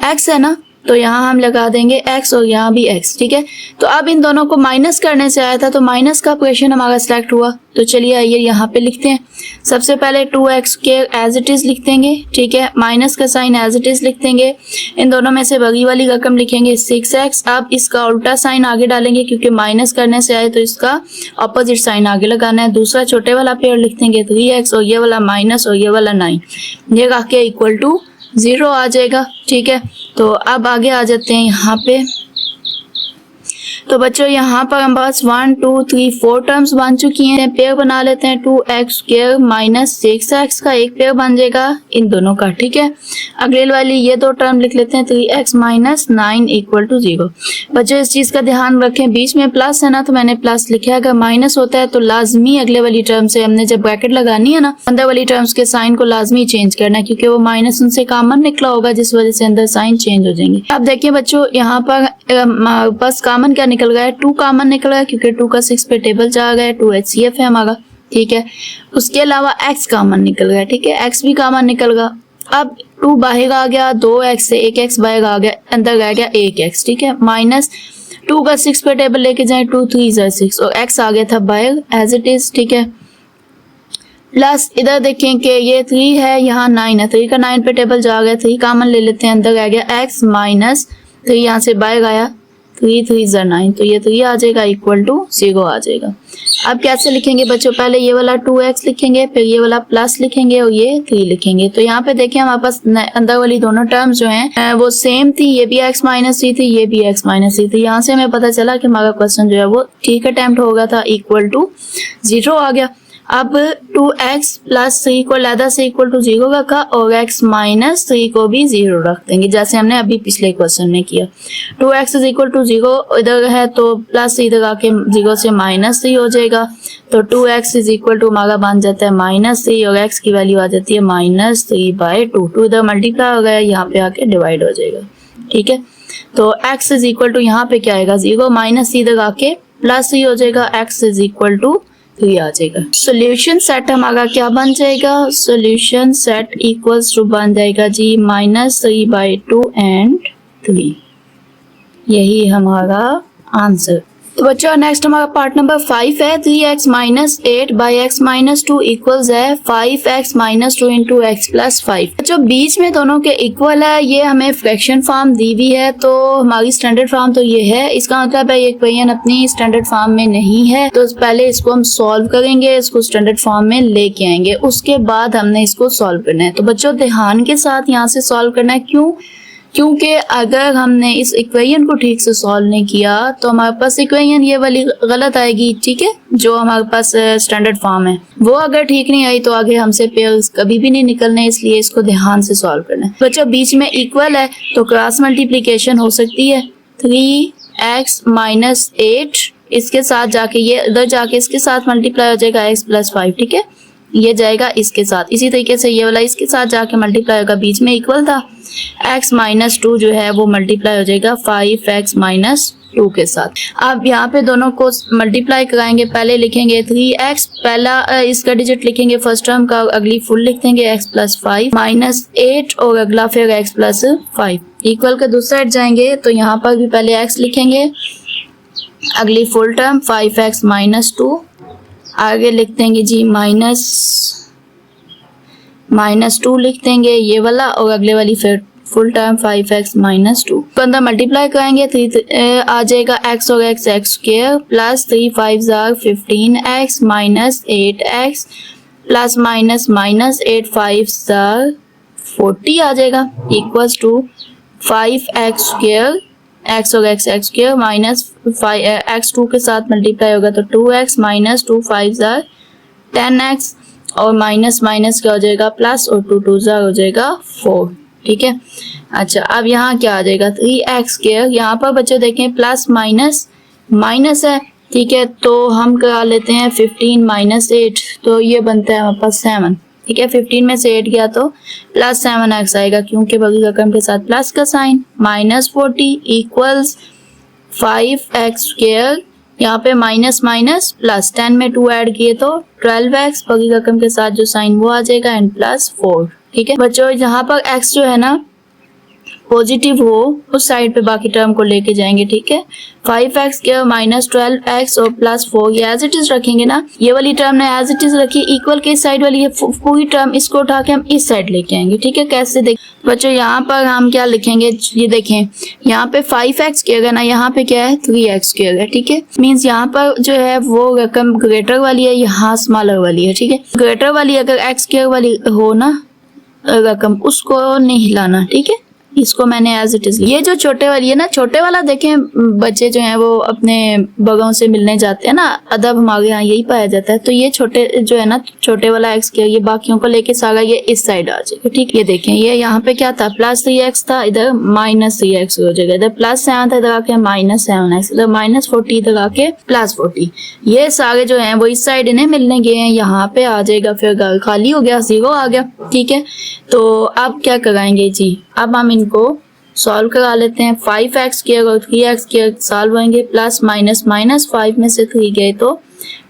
x है ना, तो यहाँ हम लगा देंगे x और यहाँ भी x। ठीक है, तो अब इन दोनों को माइनस करने से आया था तो माइनस का ऑपरेशन हमारा सिलेक्ट हुआ। तो चलिए आइए यहाँ पे लिखते हैं। सबसे पहले 2x के एज इट इज लिख देंगे। ठीक है, माइनस का साइन एज इट इज लिख देंगे, इन दोनों में से बड़ी वाली रकम लिखेंगे 6x। अब इसका उल्टा साइन आगे डालेंगे क्योंकि माइनस करने से आए तो इसका ऑपोजिट साइन आगे लगाना है। दूसरा छोटे वाला पेयर लिख देंगे 3x, और ये वाला माइनस और ये वाला 9, ये आके इक्वल टू 0 आ जाएगा। ठीक है, तो अब आगे आ जाते हैं यहाँ पे। तो बच्चों यहाँ पर हम पास 1 2 3 4 टर्म्स बन चुकी हैं। पेयर बना लेते हैं, 2x स्क्वायर माइनस 6x का एक पेयर बन जाएगा इन दोनों का। ठीक है, अगले वाली ये 2 टर्म लिख लेते हैं, 3x माइनस 9 इक्वल टू 0। बच्चों इस चीज का ध्यान रखें, बीच में प्लस है ना तो मैंने प्लस लिखा है, अगर माइनस होता है तो लाजमी अगले वाली टर्म से हमने जब ब्रैकेट लगानी है ना, अंदर वाली टर्म्स के साइन को लाजमी चेंज करना है क्योंकि वो माइनस उनसे कॉमन निकला होगा जिस वजह से अंदर साइन चेंज हो जाएंगे। अब देखिए बच्चों यहाँ पर बस कॉमन क्या निकल गया है, 2 कॉमन निकल गया क्योंकि 2 का 6 पे टेबल जा गया है, 2 HCF है हमारा। ठीक है, उसके अलावा x कॉमन निकल गया। ठीक है, x भी कॉमन निकल गया। अब 2 बाहर आ गया, 2x से 1x बाहर आ गया, अंदर आ गया 1x। ठीक है, माइनस 2 का 6 पे टेबल लेके जाए, 2 3 6 और x आ गया था बाहर एज इट इज। ठीक है, प्लस इधर देखें कि ये 3 है, यहाँ 9 है, 3 का 9 पे टेबल जा गया, 3 कॉमन ले लेते हैं, अंदर आ गया x माइनस 3 यहाँ से बाहर आया, 3 3 9, तो ये 3 आ जाएगा इक्वल टू 0 आ जाएगा। अब कैसे लिखेंगे बच्चों, पहले ये वाला 2x लिखेंगे, फिर ये वाला प्लस लिखेंगे और ये 3 लिखेंगे। तो यहाँ पे देखिए हमारे पास अंदर वाली दोनों टर्म्स जो हैं वो सेम थी, ये भी x माइनस 3 थी, ये भी x माइनस 3 थी। यहाँ से हमें पता चला कि हमारा क्वेश्चन जो है वो ठीक अटेम्प्ट हो गया था, इक्वल टू 0 आ गया। अब 2x प्लस 3 को लहदा से इक्वल टू 0 रखा और x माइनस 3 को भी 0 रख देंगे जैसे हमने अभी पिछले क्वेश्चन में किया। 2x इज इक्वल टू 0 इधर है तो प्लस इधर आके 0 से माइनस 3 हो जाएगा, तो 2x इज इक्वल टू हमारा बन जाता है -3 और x की वैल्यू आ जाती है -3/2। 2 इधर मल्टीप्लाई हो गया, यहाँ पे आके डिवाइड हो जाएगा। ठीक है, तो x इज इक्वल टू यहाँ पे क्या आएगा 0 माइनस इधर आके +3 हो जाएगा, x इज इक्वल टू 3 आ जाएगा। सोल्यूशन सेट हमारा क्या बन जाएगा, सोल्यूशन सेट इक्वल्स टू बन जाएगा जी -3/2 एंड 3। यही हमारा आंसर। तो बच्चों नेक्स्ट हमारा पार्ट नंबर 5 है, 3x minus 8/x minus 2 equals है 5x minus 2 into x plus 5। बच्चों बीच में दोनों के इक्वल है, ये हमें फ्रैक्शन फॉर्म दी हुई है तो हमारी स्टैंडर्ड फॉर्म तो ये है। इसका मतलब है ये इक्वेशन अपनी स्टैंडर्ड फॉर्म में नहीं है, तो पहले इसको हम सॉल्व करेंगे, इसको स्टैंडर्ड फॉर्म में लेके आएंगे, उसके बाद हमने इसको सॉल्व करना है। तो बच्चों ध्यान के साथ यहाँ से सॉल्व करना है, क्योंकि अगर हमने इस इक्वेशन को ठीक से सॉल्व नहीं किया तो हमारे पास इक्वेशन ये वाली गलत आएगी। ठीक है, जो हमारे पास स्टैंडर्ड फॉर्म है वो अगर ठीक नहीं आई तो आगे हमसे पेयर्स कभी भी नहीं निकलने, इसलिए इसको ध्यान से सॉल्व करना है। बच्चों बीच में इक्वल है तो क्रॉस मल्टीप्लीकेशन हो सकती है, 3x माइनस 8 इसके साथ जाके ये इधर जाके इसके साथ मल्टीप्लाई हो जाएगा x प्लस 5। ठीक है, ये जाएगा इसके साथ, इसी तरीके से ये वाला इसके साथ जाके मल्टीप्लाई होगा, बीच में इक्वल था, x माइनस 2 जो है वो मल्टीप्लाई हो जाएगा 5x माइनस 2 के साथ। अब यहाँ पे दोनों को मल्टीप्लाई कराएंगे, पहले लिखेंगे 3x, पहला इसका डिजिट लिखेंगे फर्स्ट टर्म का, अगली फुल लिख देंगे x प्लस 5 माइनस 8 और अगला फिर x प्लस 5। इक्वल के दूसरे साइड जाएंगे तो यहाँ पर भी पहले x लिखेंगे, अगली फुल टर्म 5x माइनस 2 आगे लिख देंगे जी माइनस 2 लिख देंगे ये वाला, और अगले वाली फिर फुल टर्म 5x माइनस 2 तो अंदर मल्टीप्लाई करेंगे 3 आ जाएगा x और x square plus 3 5 15x minus 8x plus minus minus 8 5 40 आ जाएगा equals to 5x square x और x स्क्वायर माइनस x 2 के साथ मल्टीप्लाई होगा तो 2x माइनस 2 5 10x और माइनस माइनस क्या हो जाएगा प्लस और 2 2 हो जाएगा 4। ठीक है, अच्छा अब यहाँ क्या आ जाएगा 3x स्क्वायर, यहाँ पर बच्चों देखें प्लस माइनस माइनस है। ठीक है, तो हम करा लेते हैं 15 माइनस 8 तो ये बनता है हमारे पास 7। ठीक है, 15 में से 8 गया तो प्लस 7x आएगा क्योंकि बगी रकम के साथ प्लस का sign, minus 40 equals 5x square, यहाँ पे माइनस माइनस प्लस 10 में 2 ऐड किए तो 12x बगी रकम के साथ जो साइन वो आ जाएगा एंड प्लस 4। ठीक है बच्चों, जहाँ पर x जो है ना पॉजिटिव हो उस साइड पे बाकी टर्म को लेके जाएंगे। ठीक है, 5x के माइनस 12x और प्लस 4 ये एज इट इज रखेंगे ना, ये वाली टर्म ने एज इट इज रखी, इक्वल के साइड वाली ये पूरी टर्म इसको उठा के हम इस साइड लेके आएंगे। ठीक है, कैसे देख बच्चों, यहाँ पर हम क्या लिखेंगे, ये देखें यहाँ पे 5x के है ना, यहाँ पे क्या है 3x के है। ठीक है, मीन्स यहाँ पर जो है वो रकम ग्रेटर वाली है, यहाँ स्मॉलर वाली है। ठीक है, ग्रेटर वाली अगर x के वाली हो ना रकम उसको नहीं हिलाना। ठीक है, इसको मैंने एज इट इज, ये जो छोटे वाली है ना, छोटे वाला देखें बच्चे जो हैं वो अपने बगों से मिलने जाते हैं ना, अदब हमारे यहाँ यही पाया जाता है, तो ये छोटे जो है ना छोटे वाला x के ये बाकियों को लेके सारा ये इस साइड आ जाएगा। ठीक, ये देखें ये यहाँ पे क्या था प्लस 3x था, इधर माइनस 3x हो जाएगा, इधर प्लस 7 था, इधर आके माइनस 7x, इधर माइनस 40, इधर आके प्लस 40, ये सारे जो है वो इस साइड इन्हें मिलने गए हैं, यहाँ पे आ जाएगा, फिर घर खाली हो गया, 0 आ गया। ठीक है, तो अब क्या कराएंगे जी, अब हम इनको सॉल्व करा लेते हैं। 5x स्क्वायर और 3x स्क्वायर सॉल्व होंगे, प्लस माइनस माइनस 5 में से 3 गए तो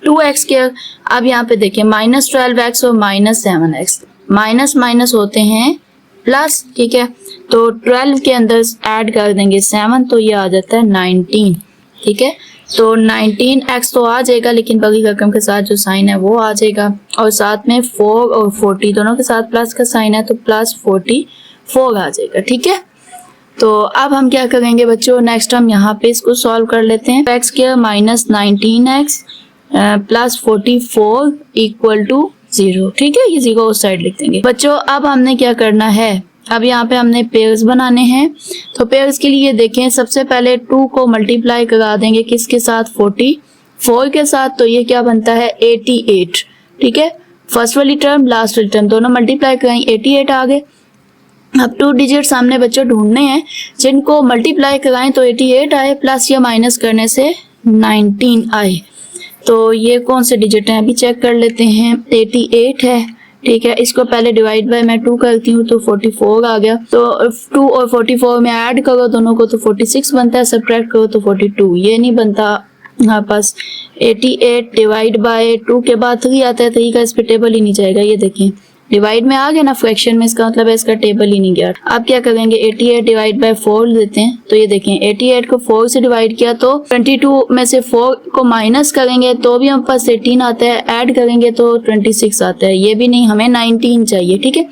2x स्क्वायर। अब यहाँ पे देखिए माइनस 12x और माइनस 7x, माइनस माइनस होते हैं प्लस। ठीक है, तो 12 के अंदर ऐड कर देंगे 7 तो ये आ जाता है 19। ठीक है, तो 19x तो आ जाएगा लेकिन बगी रकम के साथ जो साइन है वो आ जाएगा, और साथ में 4 और 40 दोनों के साथ प्लस का साइन है तो प्लस 44 आ जाएगा। ठीक है, तो अब हम क्या करेंगे बच्चों, नेक्स्ट हम यहाँ पे इसको सॉल्व कर लेते हैं। x square minus 19x plus 44 equal to 0। ठीक है, ये 0 उस साइड लिख देंगे बच्चों। अब हमने क्या करना है, अब यहाँ पे हमने पेयर्स बनाने हैं, तो पेयर्स के लिए देखें सबसे पहले 2 को मल्टीप्लाई करा देंगे किसके साथ, 44 के साथ, तो ये क्या बनता है 88। ठीक है, फर्स्ट वाली टर्म लास्ट वाली टर्म दोनों मल्टीप्लाई करें 88 आ गए। अब 2 डिजिट सामने बच्चों ढूंढने हैं जिनको मल्टीप्लाई कराएं तो 88 आए, प्लस या माइनस करने से 19 आए, तो ये कौन से डिजिट हैं अभी चेक कर लेते हैं। 88 है, ठीक है, इसको पहले डिवाइड बाय मैं 2 करती हूँ तो 44 आ गया, तो 2 और 44 में ऐड करो दोनों को तो 46 बनता है, सब्ट्रैक्ट करो तो 42, ये नहीं बनता हमारे पास। 88 डिवाइड बाय 2 के बाद 3 आता है, 3 का इस पे टेबल ही नहीं जाएगा, ये देखें डिवाइड में आ गया ना, फ्रैक्शन में, इसका मतलब है इसका टेबल ही नहीं गया। अब क्या करेंगे 88 डिवाइड बाय 4 देते हैं, तो ये देखें 88 को 4 से डिवाइड किया तो 22 में से 4 को माइनस करेंगे तो भी हम पास 18 आता है, ऐड करेंगे तो 26 आता है, ये भी नहीं, हमें 19 चाहिए। ठीक है,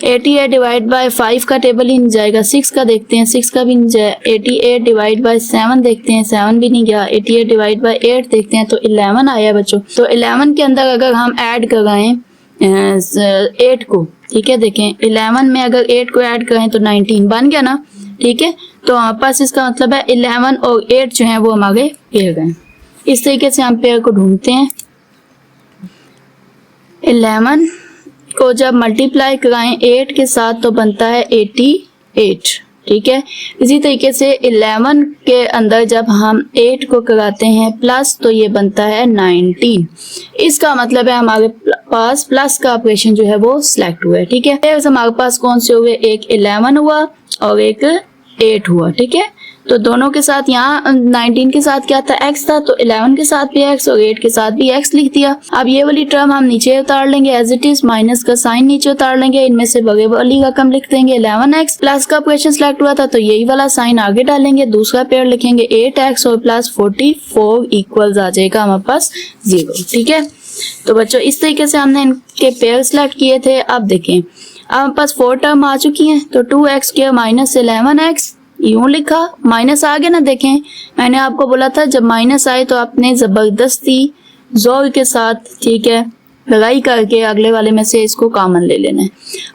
88 डिवाइड बाय 5 का टेबल ही नहीं जाएगा, 6 का देखते हैं, 6 का भी नहीं जाए, 88 डिवाइड बाय 7 देखते हैं, 7 भी नहीं गया, 88 डिवाइड बाय 8 देखते हैं तो 11 आया बच्चों। तो 11 के अंदर अगर हम ऐड कराएं 8 को, ठीक है, देखें 11 में अगर 8 को ऐड करें तो 19 बन गया ना। ठीक है, तो हमारे पास इसका मतलब है 11 और 8 जो है वो हमारे पेयर हैं। इस तरीके से हम पेयर को ढूंढते हैं। 11 को जब मल्टीप्लाई कराएं 8 के साथ तो बनता है 88। ठीक है, इसी तरीके से 11 के अंदर जब हम 8 को कराते हैं प्लस तो ये बनता है 19। इसका मतलब है हमारे पास प्लस का ऑपरेशन जो है वो सिलेक्ट हुआ है। ठीक है, फिर हमारे पास कौन से हुए, एक 11 हुआ और एक 8 हुआ। ठीक है, तो दोनों के साथ यहाँ 19 के साथ क्या था, x था, तो 11 के साथ भी x और 8 के साथ भी x लिख दिया। अब ये वाली टर्म हम नीचे उतार लेंगे एज इट इज, माइनस का साइन नीचे उतार लेंगे, इनमें से बड़े वाली रकम लिख देंगे 11x, प्लस का ऑपरेशन सिलेक्ट हुआ था तो यही वाला साइन आगे डालेंगे, दूसरा पेयर लिखेंगे 8x और प्लस 44 इक्वल्स आ जाएगा हमारे पास 0। ठीक है, तो बच्चों इस तरीके से हमने इनके पेयर सेलेक्ट किए थे। अब देखें, अब हमारे पास 4 टर्म आ चुकी हैं, तो 2x² माइनस 11x यूं लिखा, माइनस आ गया ना। देखें मैंने आपको बोला था जब माइनस आए तो आपने जबरदस्ती जोर के साथ, ठीक है, लगाई करके अगले वाले में से इसको कॉमन ले लेना है।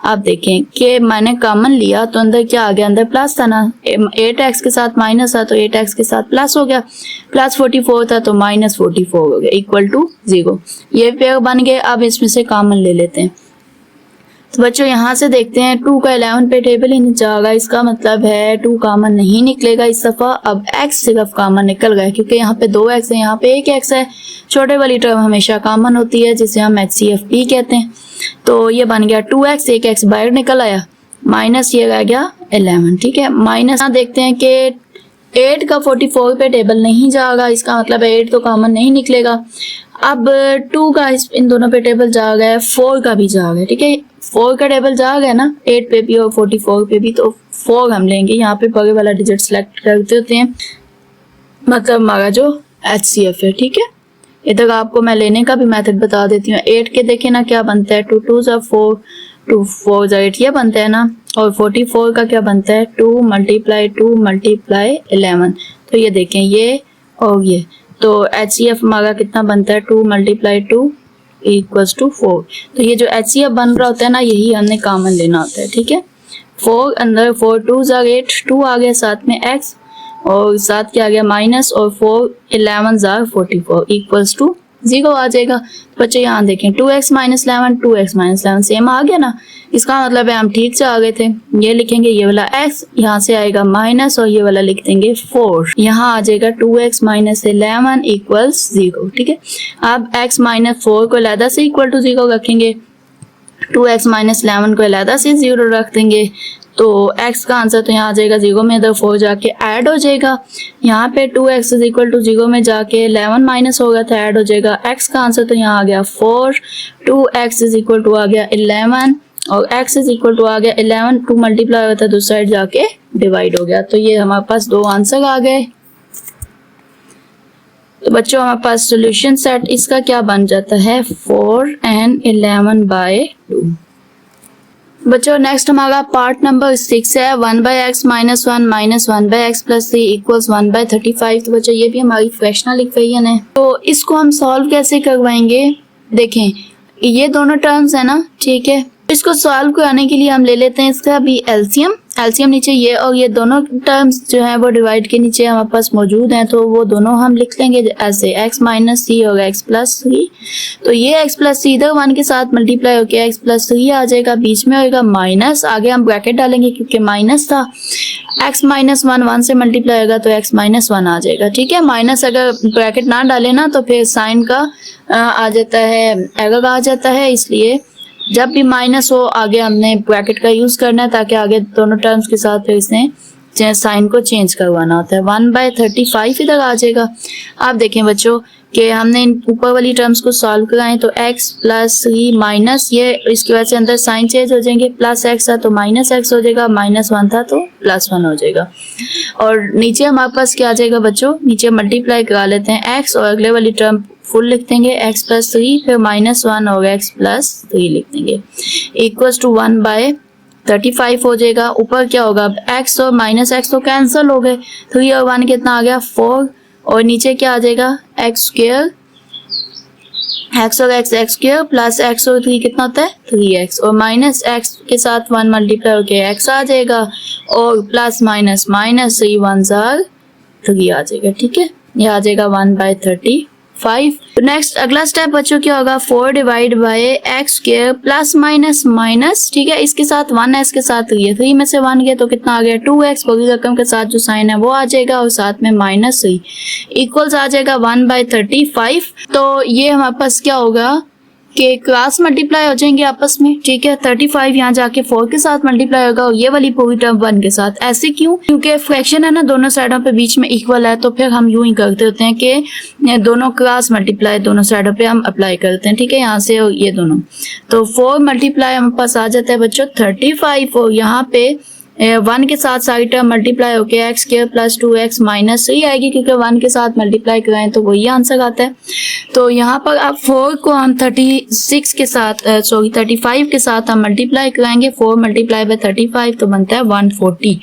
आप देखें कि मैंने कॉमन लिया तो अंदर क्या आ गया, अंदर प्लस था ना, 8x के साथ माइनस था तो 8x के साथ प्लस हो गया, प्लस 44 था तो माइनस 44 हो गया, इक्वल टू 0। ये पेयर बन गए। अब इसमें से कॉमन ले लेते हैं। तो बच्चों यहाँ से देखते हैं 2 का 11 पे टेबल ही नीचे आ गया, इसका मतलब है 2 कॉमन नहीं निकलेगा इस दफा। अब x सिर्फ कॉमन निकल गया क्योंकि यहाँ पे 2x है, यहाँ पे 1x है। छोटे वाली टर्म हमेशा कॉमन होती है जिसे हम HCFP कहते हैं। तो ये बन गया 2x, 1x बाहर निकल आया, माइनस ये रह गया 11, ठीक है। माइनस यहाँ देखते हैं कि 8 का 44 पे टेबल नहीं जाएगा, इसका मतलब 8 तो कॉमन नहीं निकलेगा। अब 2 का इन दोनों पे टेबल जा गया, 4 का भी जा गया, ठीक है। 4 का टेबल जा गया ना, 8 पे भी और 44 पे भी, तो 4 हम लेंगे। यहाँ पे बड़े वाला डिजिट सेलेक्ट करते होते हैं, मतलब हमारा जो HCF है, ठीक है। इधर आपको मैं लेने का भी मेथड बता देती हूँ। 8 के देखे ना क्या बनता है, 2 2 ज़ा 4, 2 4 ज़ा 8 ये बनता है ना। और 44 का क्या बनता है, 2 मल्टीप्लाई 11। तो ये देखें ये और ये, तो HCF हमारा कितना बनता है, 2 मल्टीप्लाई 2 इक्वल्स टू 4। तो ये जो HCF बन रहा होता है ना, यही हमने कॉमन लेना होता है, ठीक है। 4 अंदर 4 2 ज़ा 8, 2 आ गया साथ में x और साथ क्या आ गया माइनस, और 4 11 ज़ा 44 इक्वल्स टू 0 आ जाएगा। बच्चे यहाँ देखें 2x minus 11, 2x minus 11 same आ गया ना, इसका मतलब है हम ठीक से आ गए थे। ये लिखेंगे ये वाला x, यहाँ से आएगा माइनस और ये वाला लिख देंगे 4, यहाँ आ जाएगा 2x माइनस 11 इक्वल्स 0, ठीक है। अब x माइनस 4 को अलहदा से इक्वल टू 0 रखेंगे, 2x माइनस 11 को अलहदा से 0 रख देंगे, तो x का आंसर तो यहाँ आ जाएगा 0 में, इधर 4 जाके ऐड हो जाएगा। यहाँ पे 2x इज इक्वल टू 0 में जाके 11 माइनस हो गया था, ऐड हो जाएगा। x का आंसर तो यहाँ आ गया 4, 2x इज इक्वल टू आ गया 11 और x इज इक्वल टू आ गया 11, 2 मल्टीप्लाई होता है दूसरी साइड जाके डिवाइड हो गया। तो ये हमारे पास 2 आंसर आ गए। तो बच्चों हमारे पास सोल्यूशन सेट इसका क्या बन जाता है, 4 and 11/2। बच्चों नेक्स्ट हमारा पार्ट नंबर 6 है, 1/x minus 1 minus 1/x plus 3 equals 1/35। तो बच्चों ये भी हमारी फ्रैक्शनल इक्वेशन है, तो इसको हम सॉल्व कैसे करवाएंगे। देखें ये दोनों टर्म्स है ना, ठीक है। इसको सॉल्व कराने के लिए हम ले लेते हैं इसका भी एलसीएम। एलसीएम नीचे ये और ये दोनों टर्म्स जो है वो डिवाइड के नीचे हमारे पास मौजूद हैं, तो वो दोनों हम लिख लेंगे ऐसे, x माइनस 3 होगा x प्लस 3। तो ये x प्लस 3 इधर 1 के साथ मल्टीप्लाई होकर x प्लस 3 आ जाएगा, बीच में होगा माइनस, आगे हम ब्रैकेट डालेंगे क्योंकि माइनस था। x माइनस 1 1 से मल्टीप्लाई होगा तो x माइनस 1 आ जाएगा, ठीक है। माइनस अगर ब्रैकेट ना डाले ना तो फिर साइन का आ जाता है, एरर आ जाता है, इसलिए जब भी माइनस हो आगे हमने ब्रैकेट का यूज करना है ताकि आगे दोनों टर्म्स के साथ फिर इसने साइन को चेंज करवाना होता है। 1/35 इधर आ जाएगा। आप देखें बच्चों कि हमने इन ऊपर वाली टर्म्स को सॉल्व कराएं तो x प्लस 3 माइनस, ये इसकी वजह से अंदर साइन चेंज हो जाएंगे, प्लस x था तो माइनस x हो जाएगा, माइनस 1 था तो प्लस 1 हो जाएगा। और नीचे हमारे पास क्या आ जाएगा बच्चों, नीचे मल्टीप्लाई करा लेते हैं x और अगले वाली टर्म फुल लिख देंगे, x प्लस 3 फिर माइनस 1 होगा, x प्लस 3 लिख देंगे, इक्वल्स टू 1/35 हो जाएगा। ऊपर क्या होगा, अब x और माइनस x तो कैंसिल हो गए, 3 और 1 कितना आ गया 4, और नीचे क्या आ जाएगा x स्क्वायर, x और x स्क्वायर प्लस x और 3 कितना होता है 3x, और माइनस x के साथ 1 मल्टीप्लाई होके x आ जाएगा, और प्लस माइनस माइनस 3 1 3 आ जाएगा, ठीक है। ये आ जाएगा 1/35। नेक्स्ट अगला स्टेप बच्चों क्या होगा, 4 divide by x square plus minus minus, ठीक है। इसके साथ 1 के साथ 3 में से 1 गया तो कितना आ गया 2x, बड़ी रकम के साथ जो साइन है वो आ जाएगा, और साथ में माइनस 3 इक्वल्स आ जाएगा 1/35। तो ये हमारे पास क्या होगा कि क्रॉस मल्टीप्लाई हो जाएंगे आपस में, ठीक है। 35 यहाँ जाके 4 के साथ मल्टीप्लाई होगा और ये वाली पूरी टर्म 1 के साथ। ऐसे क्यों, क्योंकि फ्रैक्शन है ना, दोनों साइडों पे बीच में इक्वल है, तो फिर हम यूं ही करते होते हैं कि दोनों क्रॉस मल्टीप्लाई दोनों साइडों पे हम अप्लाई करते हैं, ठीक है। यहाँ से ये दोनों, तो 4 मल्टीप्लाई हमारे पास आ जाता है बच्चों 35, और यहाँ पे 1 के साथ सारी टर्म मल्टीप्लाई होके x square plus 2x minus 3 आएगी, क्योंकि 1 के साथ मल्टीप्लाई कराएं तो वही आंसर आता है। तो यहाँ पर अब 4 को हम 35 के साथ हम मल्टीप्लाई कराएंगे, 4 मल्टीप्लाई बाय 35 तो बनता है 140।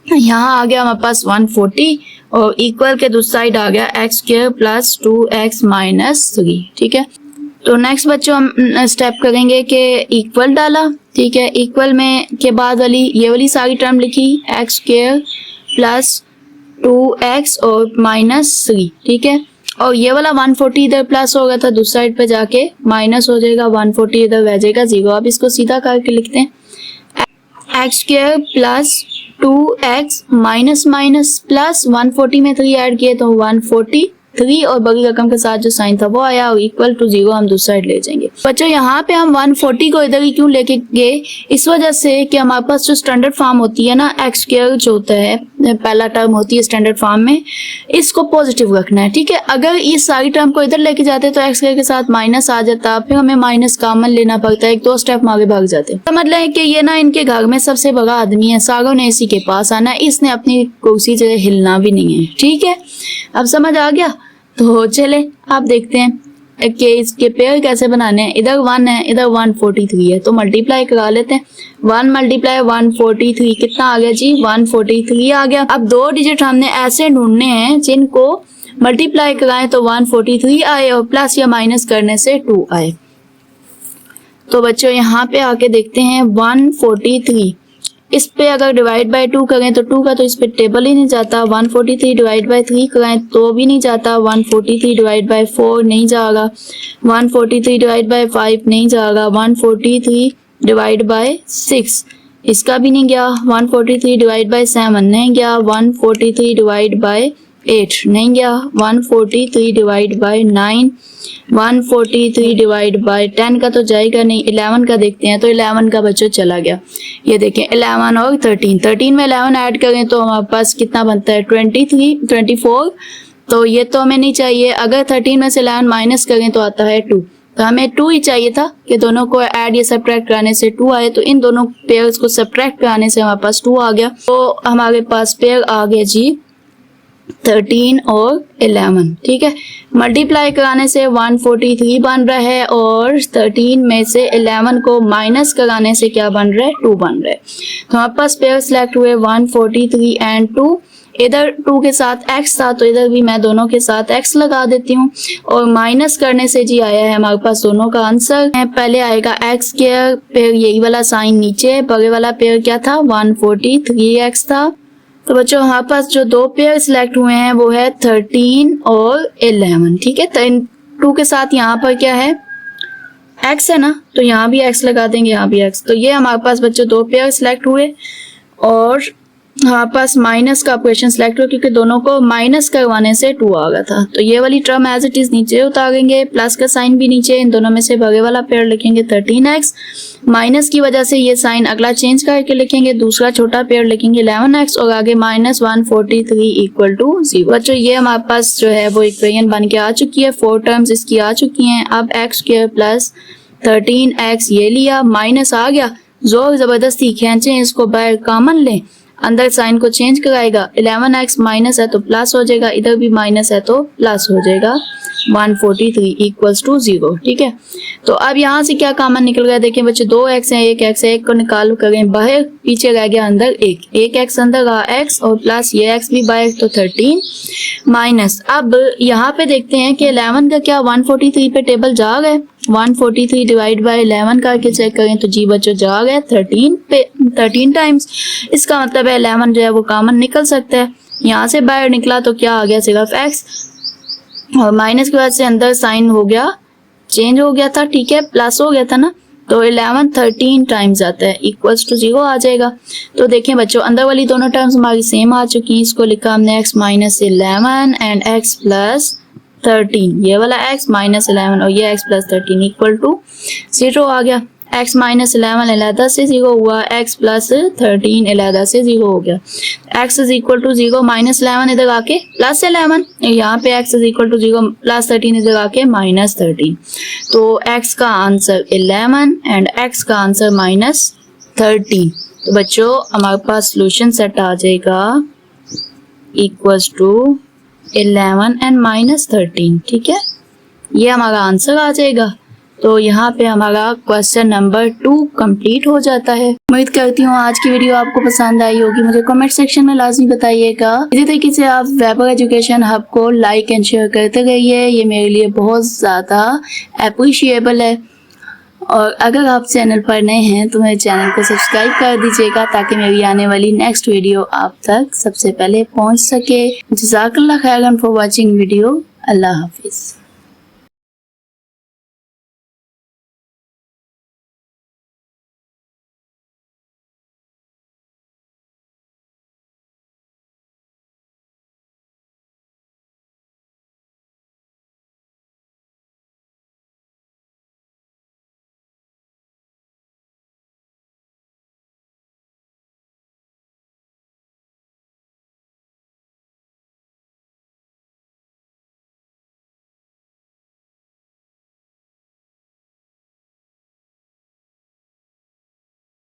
यहाँ आ गया हमारे पास 140 और इक्वल के दूसरी साइड आ गया x square plus 2x minus 3। ठीक है, तो नेक्स्ट बच्चों हम स्टेप करेंगे कि इक्वल डाला। ठीक है, इक्वल में के बाद वाली ये वाली सारी टर्म लिखी एक्स स्क्वायर प्लस 2x और माइनस 3। ठीक है, और ये वाला 140 इधर प्लस हो गया था, दूसरी साइड पे जाके माइनस हो जाएगा, 140 इधर रह जाएगा 0। अब इसको सीधा करके लिखते हैं x square plus 2x minus minus plus 140 में 3 ऐड किए तो 143 और बड़ी रकम के साथ जो साइन था वो आया और इक्वल टू 0 हम दूसरी साइड ले जाएंगे। बच्चों यहाँ पे हम 140 को इधर ही क्यों लेके गए, इस वजह से कि हमारे पास जो स्टैंडर्ड फॉर्म होती है ना, एक्स स्क्वायर जो होता है पहला टर्म होती है स्टैंडर्ड फॉर्म में, इसको पॉजिटिव रखना है। ठीक है, अगर इस सारी टर्म को इधर लेके जाते तो एक्स स्क्वायर के साथ माइनस आ जाता, फिर हमें माइनस कॉमन लेना पड़ता है, 1-2 स्टेप आगे भाग जाते। समझ लें कि ये ना इनके घर में सबसे बड़ा आदमी है, सारों ने इसी के पास आना, इसने अपनी कुर्सी से हिलना भी नहीं है। ठीक है, अब समझ आ गया। तो चले आप देखते हैं कि इसके पेयर कैसे बनाने हैं। इधर 1 है, इधर 143 है, तो मल्टीप्लाई करा लेते हैं। 1 मल्टीप्लाई 143 कितना आ गया जी, 143 आ गया। अब 2 डिजिट हमने ऐसे ढूंढने हैं जिनको मल्टीप्लाई कराएं तो 143 आए और प्लस या माइनस करने से 2 आए। तो बच्चों यहाँ पे आके देखते हैं 143, इस पे अगर डिवाइड बाय 2 करें तो 2 का तो इस पे टेबल ही नहीं जाता, 143 डिवाइड बाय 3 करें तो भी नहीं जाता, 143 डिवाइड बाय 4 नहीं जाएगा, 143 डिवाइड बाय 5 नहीं जाएगा, 143 डिवाइड बाय 6 इसका भी नहीं गया, 143 डिवाइड बाय 7 नहीं गया, 143 डिवाइड बाय 8 नहीं गया, 143 डिवाइड बाय 9, 143 डिवाइड बाय 10 का तो जाएगा नहीं, 11 का देखते हैं तो 11 का बच्चों चला गया। ये देखें 11 और 13 में 11 ऐड करें तो हमारे पास कितना बनता है 24, तो ये तो हमें नहीं चाहिए। अगर 13 में से 11 माइनस करें तो आता है 2, तो हमें 2 ही चाहिए था कि दोनों को ऐड या सब्ट्रैक्ट कराने से 2 आए, तो इन दोनों पेयर्स को सब्ट्रैक्ट कराने से हमारे पास 2 आ गया। तो हमारे पास पेयर आ गया जी 13 और 11। ठीक है, मल्टीप्लाई कराने से 143 बन रहा है और 13 में से 11 को माइनस कराने से क्या बन रहा है 2 बन रहा है। तो हमारे पास पेयर सिलेक्ट हुए 143 एंड 2। इधर 2 के साथ x था तो इधर भी मैं दोनों के साथ x लगा देती हूँ और माइनस करने से जी आया है हमारे पास दोनों का आंसर है। पहले आएगा एक्स स्क्वायर, फिर यही वाला साइन नीचे, बड़े वाला पेयर क्या था 143x था। तो बच्चों हमारे पास जो 2 पेयर सिलेक्ट हुए हैं वो है 13 और 11। ठीक है, 2 के साथ यहाँ पर क्या है x है ना, तो यहाँ भी x लगा देंगे, यहाँ भी x। तो ये हमारे पास बच्चों 2 पेयर सिलेक्ट हुए और हमारे पास माइनस का ऑपरेशन सिलेक्ट हुआ क्योंकि दोनों को माइनस करवाने से 2 आ गया था। तो ये वाली टर्म एज इट इज नीचे उतारेंगे, प्लस का साइन भी नीचे, इन दोनों में से बड़े वाला पेयर लिखेंगे 13x, माइनस की वजह से ये साइन अगला चेंज करके लिखेंगे, दूसरा छोटा पेयर लिखेंगे 11x और आगे माइनस 143 इक्वल टू 0। बच्चों ये हमारे पास जो है वो इक्वेशन बन के आ चुकी है, 4 टर्म्स इसकी आ चुकी हैं। अब एक्स स्क्वायर प्लस 13x ये लिया, माइनस आ गया, जोर जबरदस्ती खींचे इसको बाहर कॉमन लें, अंदर साइन को चेंज कराएगा, 11x माइनस है तो प्लस हो जाएगा, इधर भी माइनस है तो प्लस हो जाएगा, 143 इक्वल्स टू 0। ठीक है, तो अब यहाँ से क्या कॉमन निकल गया देखें बच्चे, 2x है, 1x है, 1 को निकाल करें बाहर, पीछे रह गया अंदर 1x अंदर रहा x और प्लस ये x भी बाहर, तो 13 माइनस। अब यहाँ पे देखते हैं कि 11 का क्या 143 पे टेबल जा गए, 143 डिवाइड बाय 11 करके चेक करें तो जी बच्चों जा गया 13 पे 13 टाइम्स। इसका मतलब है 11 जो है वो कॉमन निकल सकता है, यहाँ से बाहर निकला तो क्या आ गया सिर्फ x और माइनस की वजह से अंदर साइन हो गया चेंज हो गया था। ठीक है, प्लस हो गया था ना, तो 11 13 टाइम्स आता है इक्वल्स टू 0 आ जाएगा। तो देखें बच्चों अंदर वाली दोनों टर्म्स हमारी सेम आ चुकी हैं, इसको लिखा हमने x minus 11 and x plus 13, ये वाला x माइनस 11 और ये x प्लस 13 इक्वल टू 0 आ गया। x माइनस 11 अलहदा से 0 हुआ, x प्लस 13 अलहदा से 0 हो गया। x is equal to 0 minus 11 इधर आके प्लस 11, यहाँ पे x is equal to 0 plus 13 इधर आके माइनस 13। तो x का आंसर 11 एंड x का आंसर माइनस 13। तो बच्चों हमारे पास सोल्यूशन सेट आ जाएगा इक्वल्स टू 11 एंड -13, ठीक है, ये हमारा आंसर आ जाएगा। तो यहाँ पे हमारा क्वेश्चन नंबर 2 कंप्लीट हो जाता है। उम्मीद करती हूँ आज की वीडियो आपको पसंद आई होगी। मुझे कमेंट सेक्शन में लाजमी बताइएगा। इसी तरीके से आप वेबर एजुकेशन हब को लाइक एंड शेयर करते रहिए, ये मेरे लिए बहुत ज़्यादा अप्रिशिएबल है। और अगर आप चैनल पर नए हैं तो मेरे चैनल को सब्सक्राइब कर दीजिएगा ताकि मेरी आने वाली नेक्स्ट वीडियो आप तक सबसे पहले पहुंच सके। जज़ाकल्लाह खैरन फॉर वॉचिंग वीडियो। अल्लाह हाफिज़।